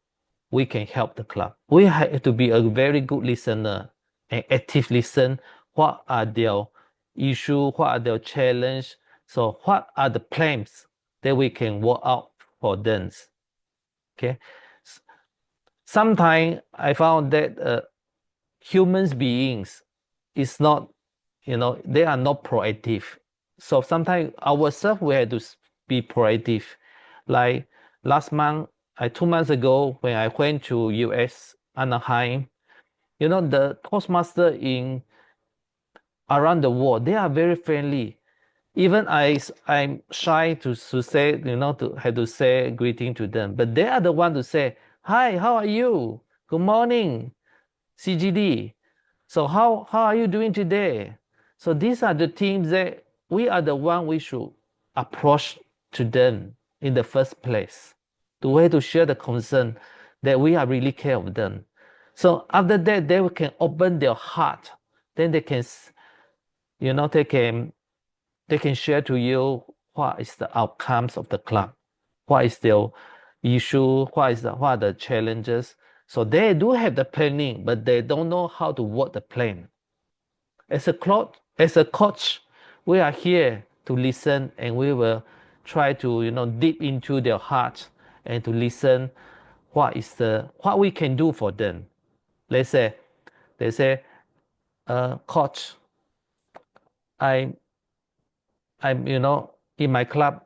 we can help the club. We have to be a very good listener and active listen. What are their issues? What are their challenges? So what are the plans that we can work out for them? Okay. Sometimes I found that human beings is not, they are not proactive. So sometimes ourselves we have to be proactive. Like last month, 2 months ago, when I went to US, Anaheim, the Toastmaster in around the world, they are very friendly. Even I'm shy to say, to have to say greeting to them, but they are the one to say, hi, how are you? Good morning, CGD. So how are you doing today? So these are the things that we are the one we should approach to them in the first place, the way to share the concern that we are really care of them. So after that, they can open their heart. Then they can, they can share to you what is the outcomes of the club, what is their issue, what are the challenges. So they do have the planning, but they don't know how to work the plan. As a coach, we are here to listen, and we will try to deep into their heart and to listen what we can do for them. Let's say they say, coach, I'm in my club,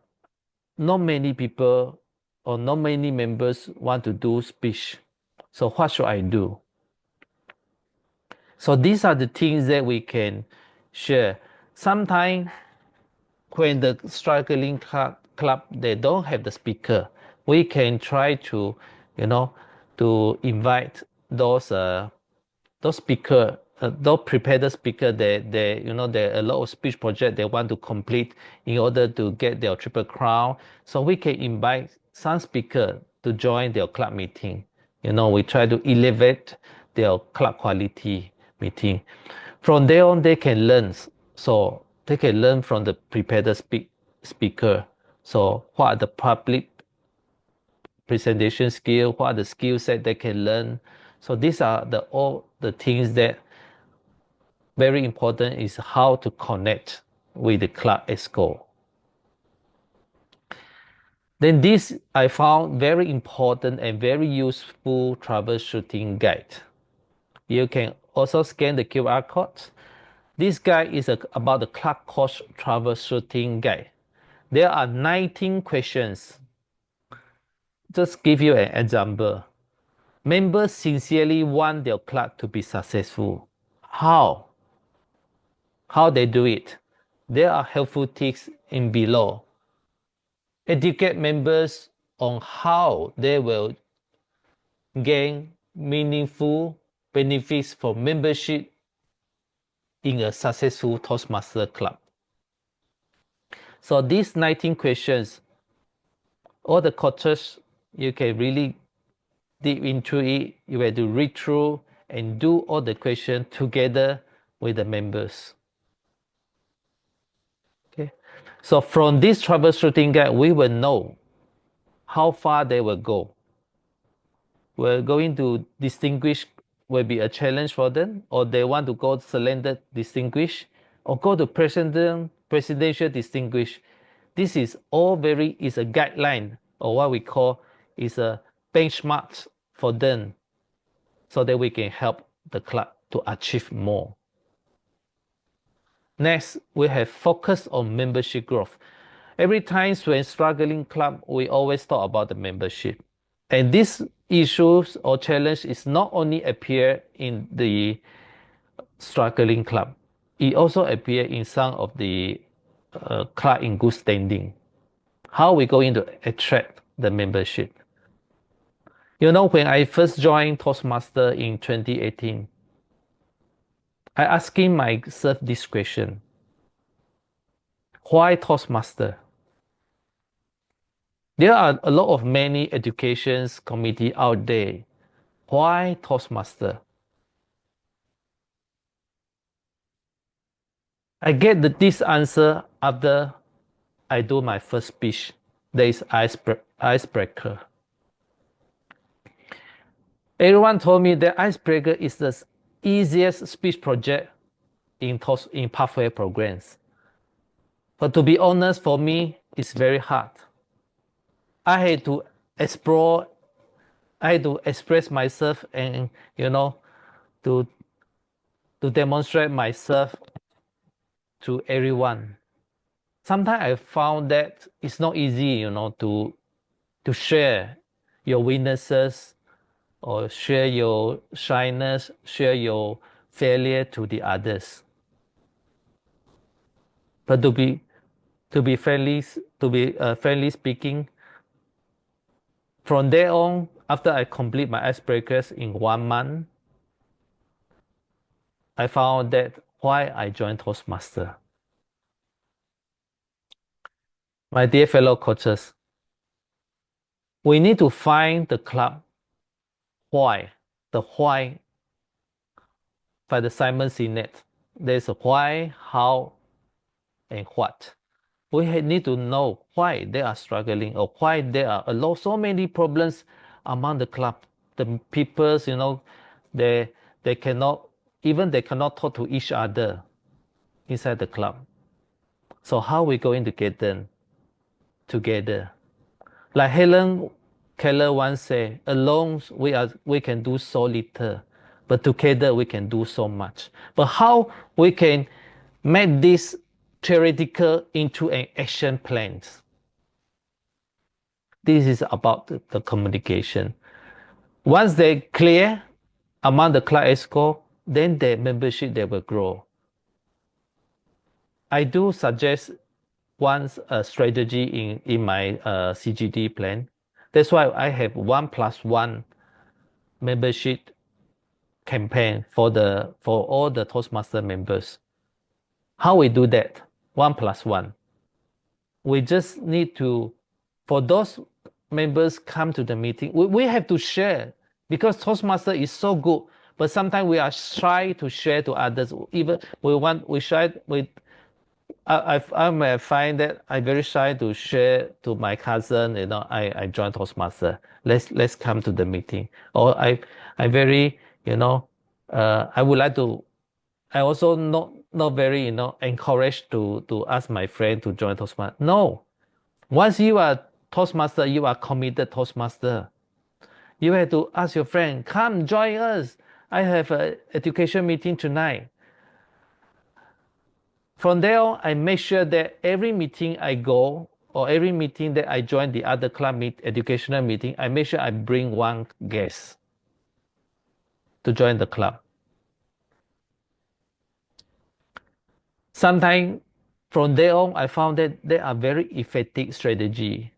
not many people or not many members want to do speech. So what should I do? So these are the things that we can share. Sometimes when the struggling club, they don't have the speaker, we can try to, to invite those speaker, those prepared speaker. There are a lot of speech project they want to complete in order to get their Triple Crown. So we can invite some speaker to join their club meeting. We try to elevate their club quality meeting. From there on, they can learn. So they can learn from the prepared speaker. So what are the public presentation skill? What are the skill set they can learn? So these are all the things that very important is how to connect with the club EXCO. Then this I found very important and very useful troubleshooting guide. You can also scan the QR code. This guide is about the club coach troubleshooting guide. There are 19 questions. Just give you an example. Members sincerely want their club to be successful. How they do it? There are helpful tips in below. Educate members on how they will gain meaningful benefits from membership in a successful Toastmaster club. So these 19 questions, all the coaches, you can really deep into it. You have to read through and do all the questions together with the members. Okay. So from this troubleshooting guide, we will know how far they will go. We're going to distinguish will be a challenge for them, or they want to go selected distinguish, or go to presidential distinguish. This is all is a guideline, or what we call is a benchmark for them, so that we can help the club to achieve more. Next, we have focus on membership growth. Every time when struggling club, we always talk about the membership. And these issues or challenge is not only appear in the struggling club. it also appear in some of the club in good standing. How we going to attract the membership? You know, when I first joined Toastmaster in 2018, I asking myself this question: why Toastmaster? There are a lot of many educations committee out there. Why Toastmaster? I get this answer after I do my first speech. There is icebreaker. Everyone told me that icebreaker is the easiest speech project in pathway programs. But to be honest, for me, it's very hard. I had to explore, I had to express myself and, you know, to demonstrate myself to everyone. Sometimes I found that it's not easy, you know, to share your weaknesses or share your shyness, share your failure to the others. But to be fairly speaking, from there on, after I complete my icebreakers in 1 month, I found that why I joined Toastmaster. My dear fellow coaches, we need to find the club why, the why by the Simon Sinek. There's a why, how, and what. We need to know why they are struggling or why there are so many problems among the club. The people, you know, they cannot talk to each other inside the club. So how are we going to get them together? Like Helen Keller once said, alone we can do so little, but together we can do so much. But how we can make this theoretical into an action plan? This is about the communication. Once they clear among the club EXCO, then their membership they will grow. I do suggest once a strategy in my CGD plan. That's why I have 1+1 membership campaign for all the Toastmaster members. How we do that? 1+1. We just need to, for those members come to the meeting, we have to share, because Toastmaster is so good, but sometimes we are shy to share to others. Even I may find that I'm very shy to share to my cousin, you know, I joined Toastmaster. Let's come to the meeting. Or I'm very, you know, I would like to. I also not very, you know, encouraged to ask my friend to join Toastmaster. No, once you are Toastmaster, you are committed Toastmaster. You have to ask your friend, come join us. I have an education meeting tonight. From there on, I make sure that every meeting I go or every meeting that I join the other club educational meeting, I make sure I bring one guest to join the club. Sometimes from there on, I found that they are very effective strategy.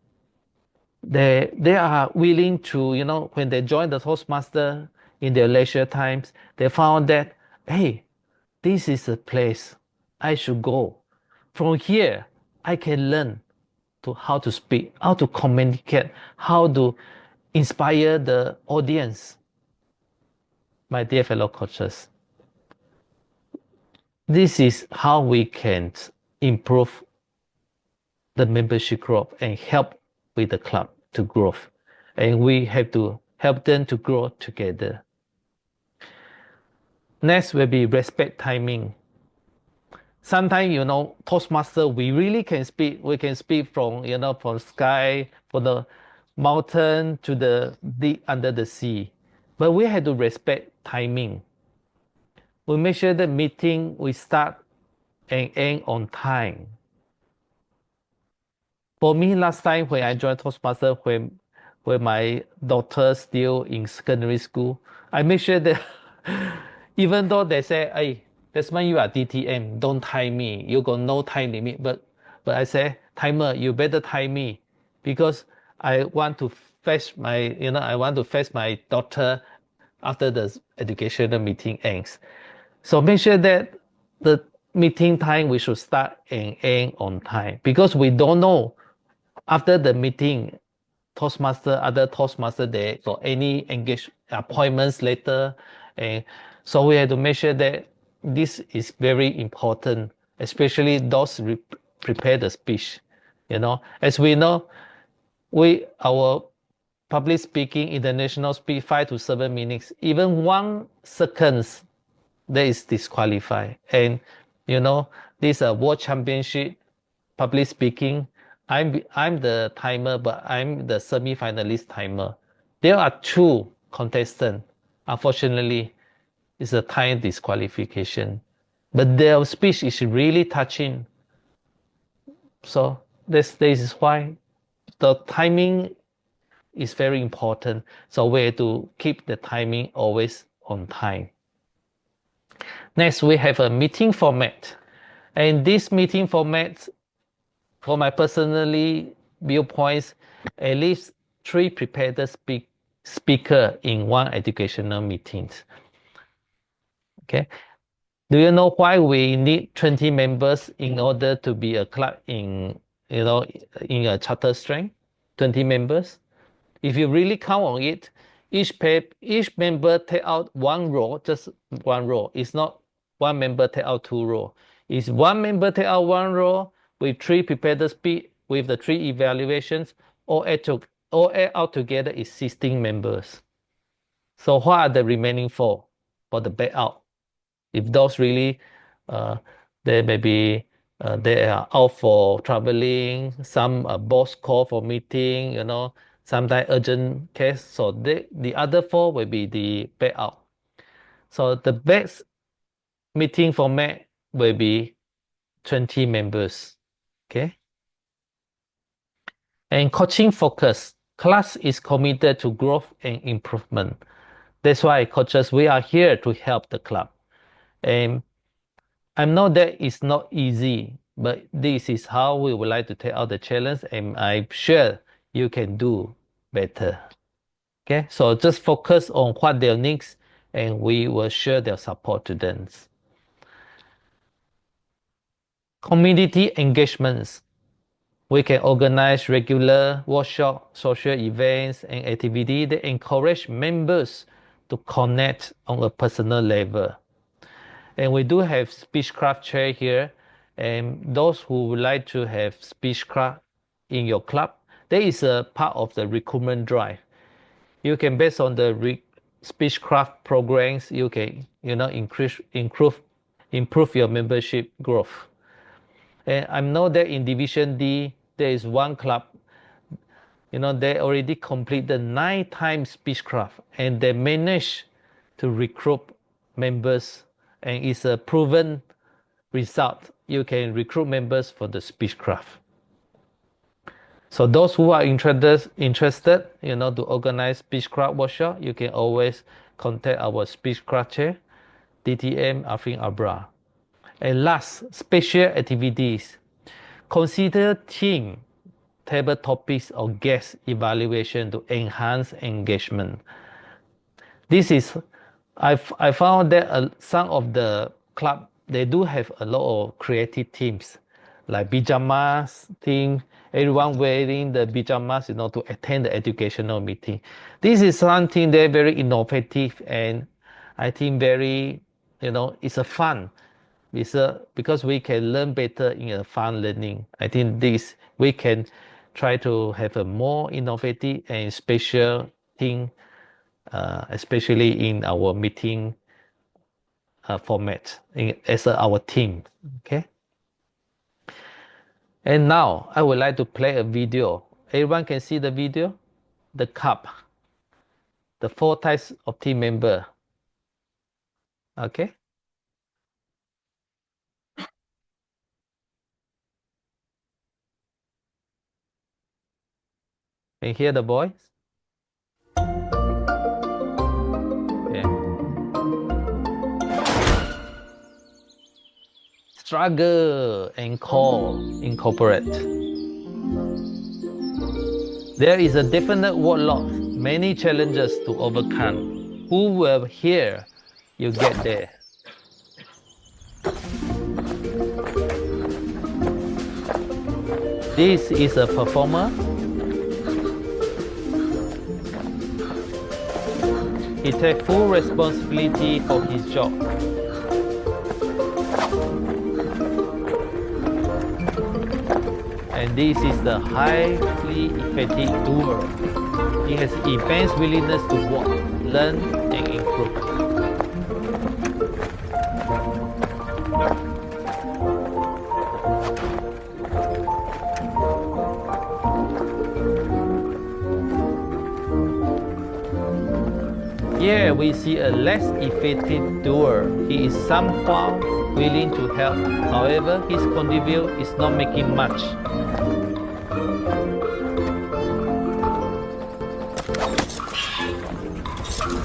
They are willing to, you know, when they join the Toastmaster in their leisure times, they found that, hey, this is a place I should go. From here, I can learn how to speak, how to communicate, how to inspire the audience. My dear fellow coaches, this is how we can improve the membership growth and help with the club to grow. And we have to help them to grow together. Next will be respect timing. Sometimes, you know, Toastmaster, we really can speak. We can speak from, you know, from sky, from the mountain to the deep under the sea. But we have to respect timing. We make sure the meeting we start and end on time. For me, last time when I joined Toastmaster, when my daughter still in secondary school, I make sure that even though they say, hey, That's why you are DTM. Don't time me. You got no time limit. But I say, timer, you better time me, because I want to fetch my, I want to fetch my daughter after the educational meeting ends. So make sure that the meeting time we should start and end on time, because we don't know after the meeting, other Toastmaster day for any engaged appointments later, and so we have to make sure that this is very important, especially those prepare the speech. As we know, our public speaking, international speak 5 to 7 minutes, even 1 seconds, that is disqualified. And this world championship public speaking, I'm the timer, but I'm the semi-finalist timer. There are 2 contestants. Unfortunately, it's a time disqualification. But their speech is really touching. So this is why the timing is very important. So we have to keep the timing always on time. Next, we have a meeting format. And this meeting format, for my personally viewpoints, at least 3 prepared speaker in 1 educational meeting. Okay. Do you know why we need 20 members in order to be a club in a charter strength? 20 members. If you really count on it, each member take out 1 row, just 1 row. It's not 1 member take out 2 row. It's 1 member take out 1 row with 3 prepared speak with the 3 evaluations. All add out together is 16 members. So what are the remaining 4 for the back out? If those really, they may be, they are out for traveling, some boss call for meeting, sometimes urgent case. So the other 4 will be the back out. So the best meeting format will be 20 members. Okay. And coaching focus. Class is committed to growth and improvement. That's why coaches, we are here to help the club. And I know that it's not easy, but this is how we would like to take out the challenge, and I'm sure you can do better. Okay, so just focus on what their needs, and we will share their support to them. Community engagements. We can organize regular workshops, social events, and activities that encourage members to connect on a personal level. And we do have Speechcraft chair here, and those who would like to have Speechcraft in your club, there is a part of the recruitment drive. You can, based on the Speechcraft programs, you can improve your membership growth. And I know that in Division D, there is 1 club, they already completed 9 times Speechcraft, and they managed to recruit members, and it's a proven result. You can recruit members for the Speechcraft. So those who are interested, to organize Speechcraft workshop, you can always contact our Speechcraft chair, DTM Afrin Abra. And last, special activities. Consider team, table topics, or guest evaluation to enhance engagement. This is, I found that some of the club, they do have a lot of creative teams, like pajamas team, everyone wearing the pajamas, to attend the educational meeting. This is something they're very innovative, and I think very, it's a fun. Because we can learn better in a fun learning. I think this, we can try to have a more innovative and special thing, especially in our meeting format as our team. Okay. And now I would like to play a video. Everyone can see the video? The cup. The 4 types of team member. Okay. Can you hear the voice? Yeah. struggle and incorporate. There is a definite workload, many challenges to overcome. Who will here you get there? This is a performer. He takes full responsibility for his job. And this is the highly effective doer. He has immense willingness to work, learn, and improve. Here we see a less effective doer. He is somehow willing to help. However, his contribution is not making much.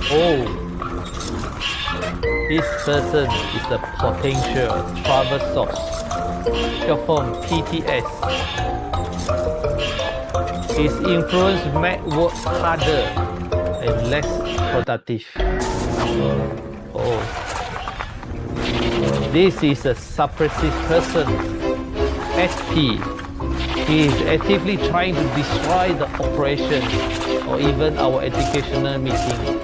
Oh, this person is a potential trouble source. Short form PTS. His influence makes work harder and less productive. Oh, this is a suppressive person, SP. He is actively trying to destroy the operation or even our educational meeting.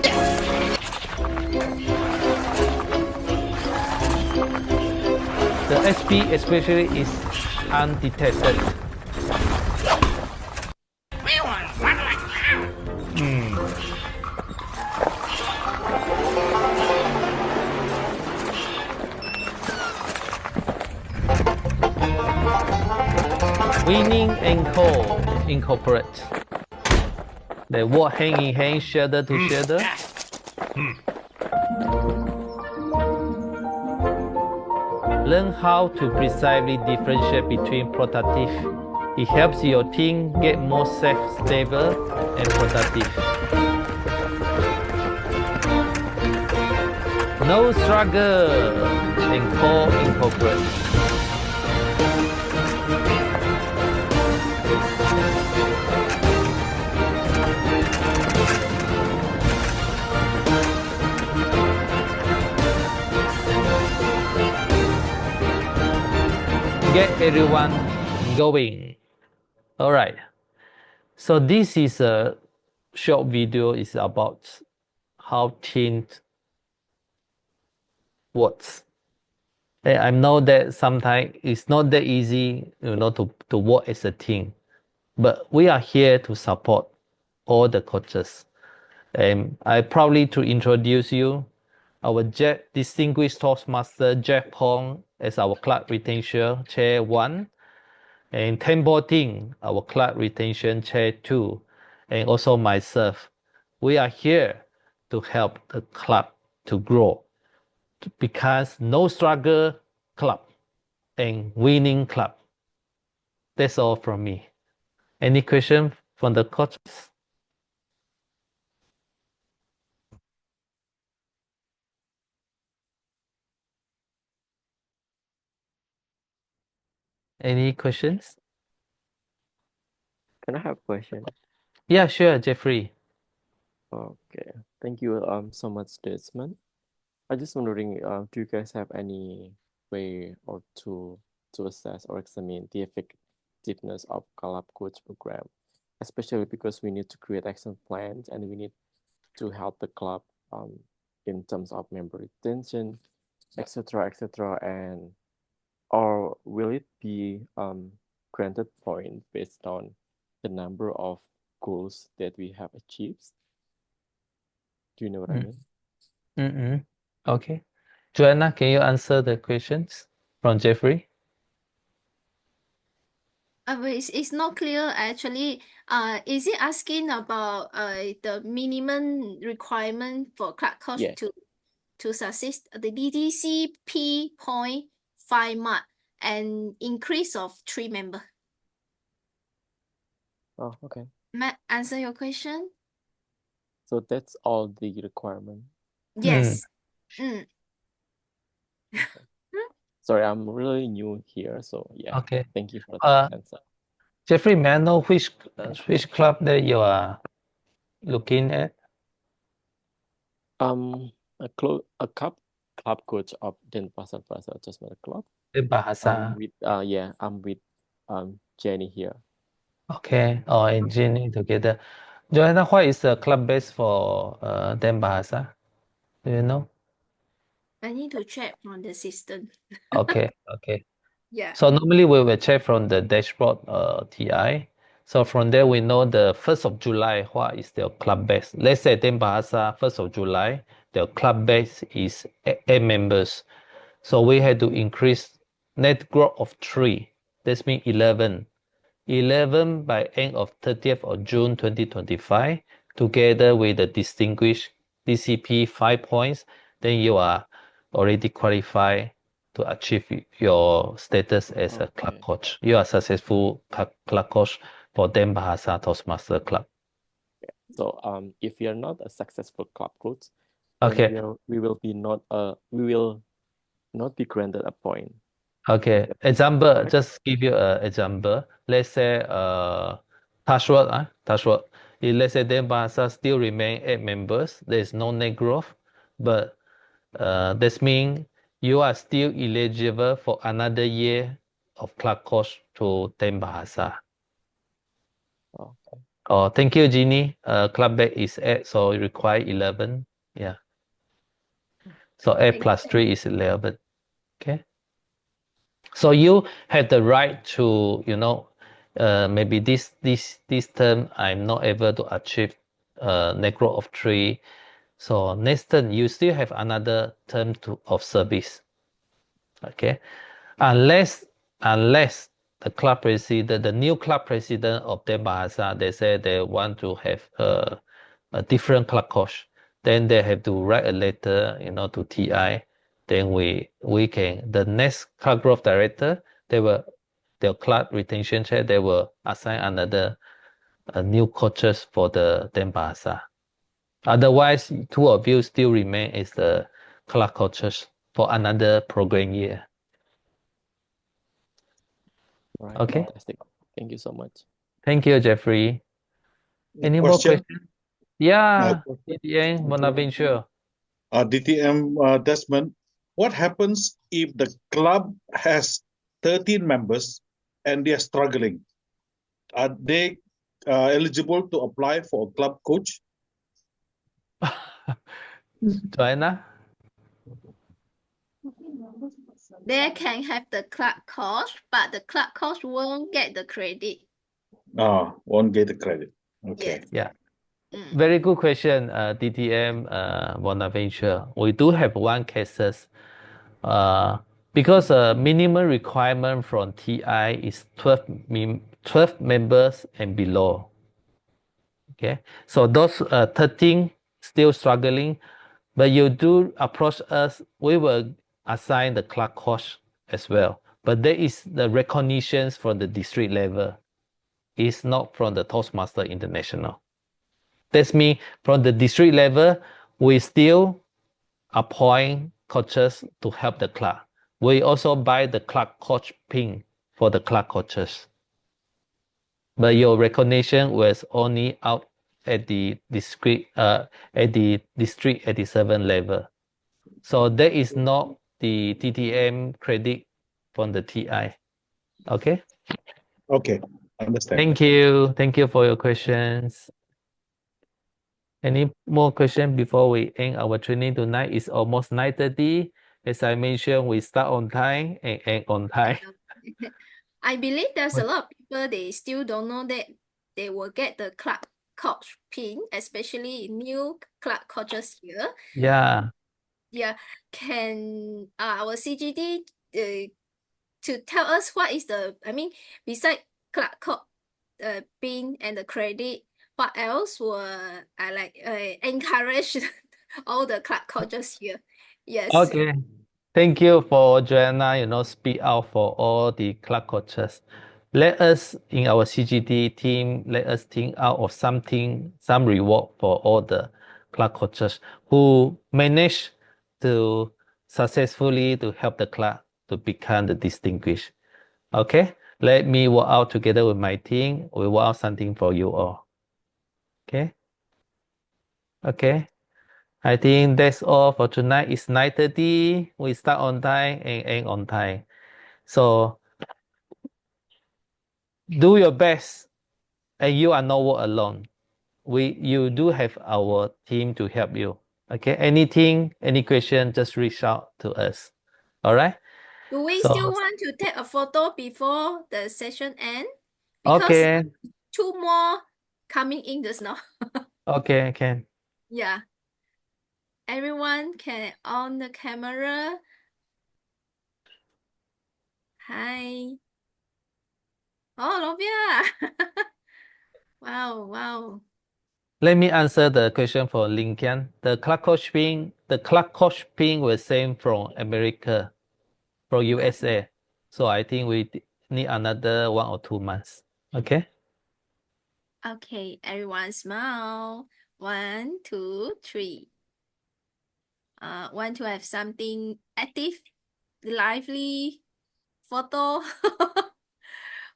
The SP especially is undetected. Winning and incorporate. They work hand in hand, shoulder to shoulder. Learn how to precisely differentiate between productive. It helps your team get more safe, stable, and productive. No struggle and incorporate. Get everyone going. All right. So this is a short video. It's about how team works. And I know that sometimes it's not that easy, to work as a team. But we are here to support all the coaches. And I proudly to introduce you our distinguished Toastmaster Jack Pong as our club retention chair 1, and Tembo Ting, our club retention chair 2, and also myself. We are here to help the club to grow, because no struggle club and winning club. That's all from me. Any question from the coaches? Any questions? Can I have a question? Yeah, sure, Jeffrey. Okay, thank you so much, Desmond. I just wondering, do you guys have any way or tool to assess or examine the effectiveness of Club Coach program, especially because we need to create action plans and we need to help the club in terms of member retention, etc., and or will it be granted point based on the number of goals that we have achieved? Do you know what I mean? Okay. Joanna, can you answer the questions from Jeffrey? But it's not clear actually. Is it asking about the minimum requirement for club coach Yeah. to succeed the DDCP point 5 mark and increase of 3 members? Oh, okay. Matt, answer your question? So that's all the requirement. Yes. Sorry, I'm really new here, so yeah, Okay. thank you for Uh, the answer. Jeffrey, may I know which club that you are looking at? A club coach of Denpasar Plaza Adjustment Club. The Bahasa. I'm with Jenny here. Okay, or engineering together. Joanna, what is the club base for Dan Bahasa? Do you know? I need to check on the system. Okay, okay. Yeah. So normally we will check from the dashboard TI. So from there we know the 1st of July, what is their club base. Let's say Dan Bahasa, 1st of July, their club base is 8 members. So we had to increase net growth of 3. That means 11. 11 by end of 30th of June 2025, together with the distinguished DCP 5 points, then you are already qualified to achieve your status as a club Okay. coach. You are successful club coach for Dan Bahasa Toastmaster Club. So if you're not a successful club coach, then Okay, we will not be granted a point. okay. Example, just give you an example. Let's say touch wood. If let's say Dan Bahasa still remain 8 members, there is no net growth, but that means you are still eligible for another year of club coach to Dan Bahasa. Okay. Oh, thank you, Jeannie. Club deck is 8, so it require 11. Yeah. So 8 Thank plus 3 is 11. Okay. So you have the right to, maybe this term I'm not able to achieve net growth of 3. So next term you still have another term of service. Okay. Unless the club president, the new club president of Dan Bahasa, they say they want to have a different club coach, then they have to write a letter, to TI. Then we can, the next club growth director, their club retention chair, they will assign another new coaches for the Dan Bahasa. Otherwise, 2 of you still remain as the club coaches for another program year. Right. Okay. Fantastic. Thank you so much. Thank you, Jeffrey. Any more Question? questions? Yeah, Question? DTN, Bonaventure. DTM Desmond, what happens if the club has 13 members and they are struggling? Are they eligible to apply for a club coach? Joanna? They can have the club coach, but the club coach won't get the credit. Won't get the credit. Okay. Yes. Yeah. Mm. Very good question, DTM Bonaventure. We do have one cases. Because minimum requirement from TI is 12 members and below. Okay, so those 13 still struggling, but you do approach us, we will assign the club coach as well. But there is the recognitions from the district level. It's not from the Toastmaster International. That's mean from the district level, we still appoint coaches to help the club. We also buy the club coach pin for the club coaches. But your recognition was only out at the district 87 level. So there is not the TTM credit from the TI. Okay? Okay, understand. Thank you. Thank you for your questions. Any more questions before we end our training tonight? It's almost 9:30. As I mentioned, we start on time and end on time. I believe there's a What? lot of people, they still don't know that they will get the club coach pin, especially new club coaches here. Yeah. Yeah, can our CGD to tell us what is beside club coach pin and the credit, what else will encourage all the club coaches here? Yes. Okay. Thank you for Joanna, speak out for all the club coaches. Let us, in our CGD team, let us think out of something, some reward for all the club coaches who manage to successfully to help the club to become the distinguished. Okay, let me work out together with my team. We work out something for you all. Okay. Okay. I think that's all for tonight. It's 9:30. We start on time and end on time. So do your best, and you are not work alone. You do have our team to help you. Okay. Anything, any question, just reach out to us. All right. Do we So still want to take a photo before the session end? Because okay. two more coming in just now. Okay. Can. Yeah. Everyone can on the camera. Hi. Oh, Lovia. Wow, wow. Let me answer the question for Lincoln. The Clark Koch pin was sent from America, from USA. So I think we need another 1 or 2 months. Okay. Okay, everyone smile. 1, 2, 3. Want to have something active, lively photo?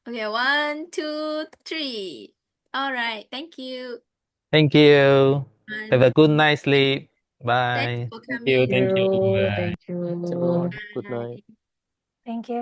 Okay, 1, 2, 3. All right, thank you. Thank you. Have a And good night sleep. thanks Bye. for Thank you. coming. Thank you. Thanks, everyone. Good night. Bye. Thank you.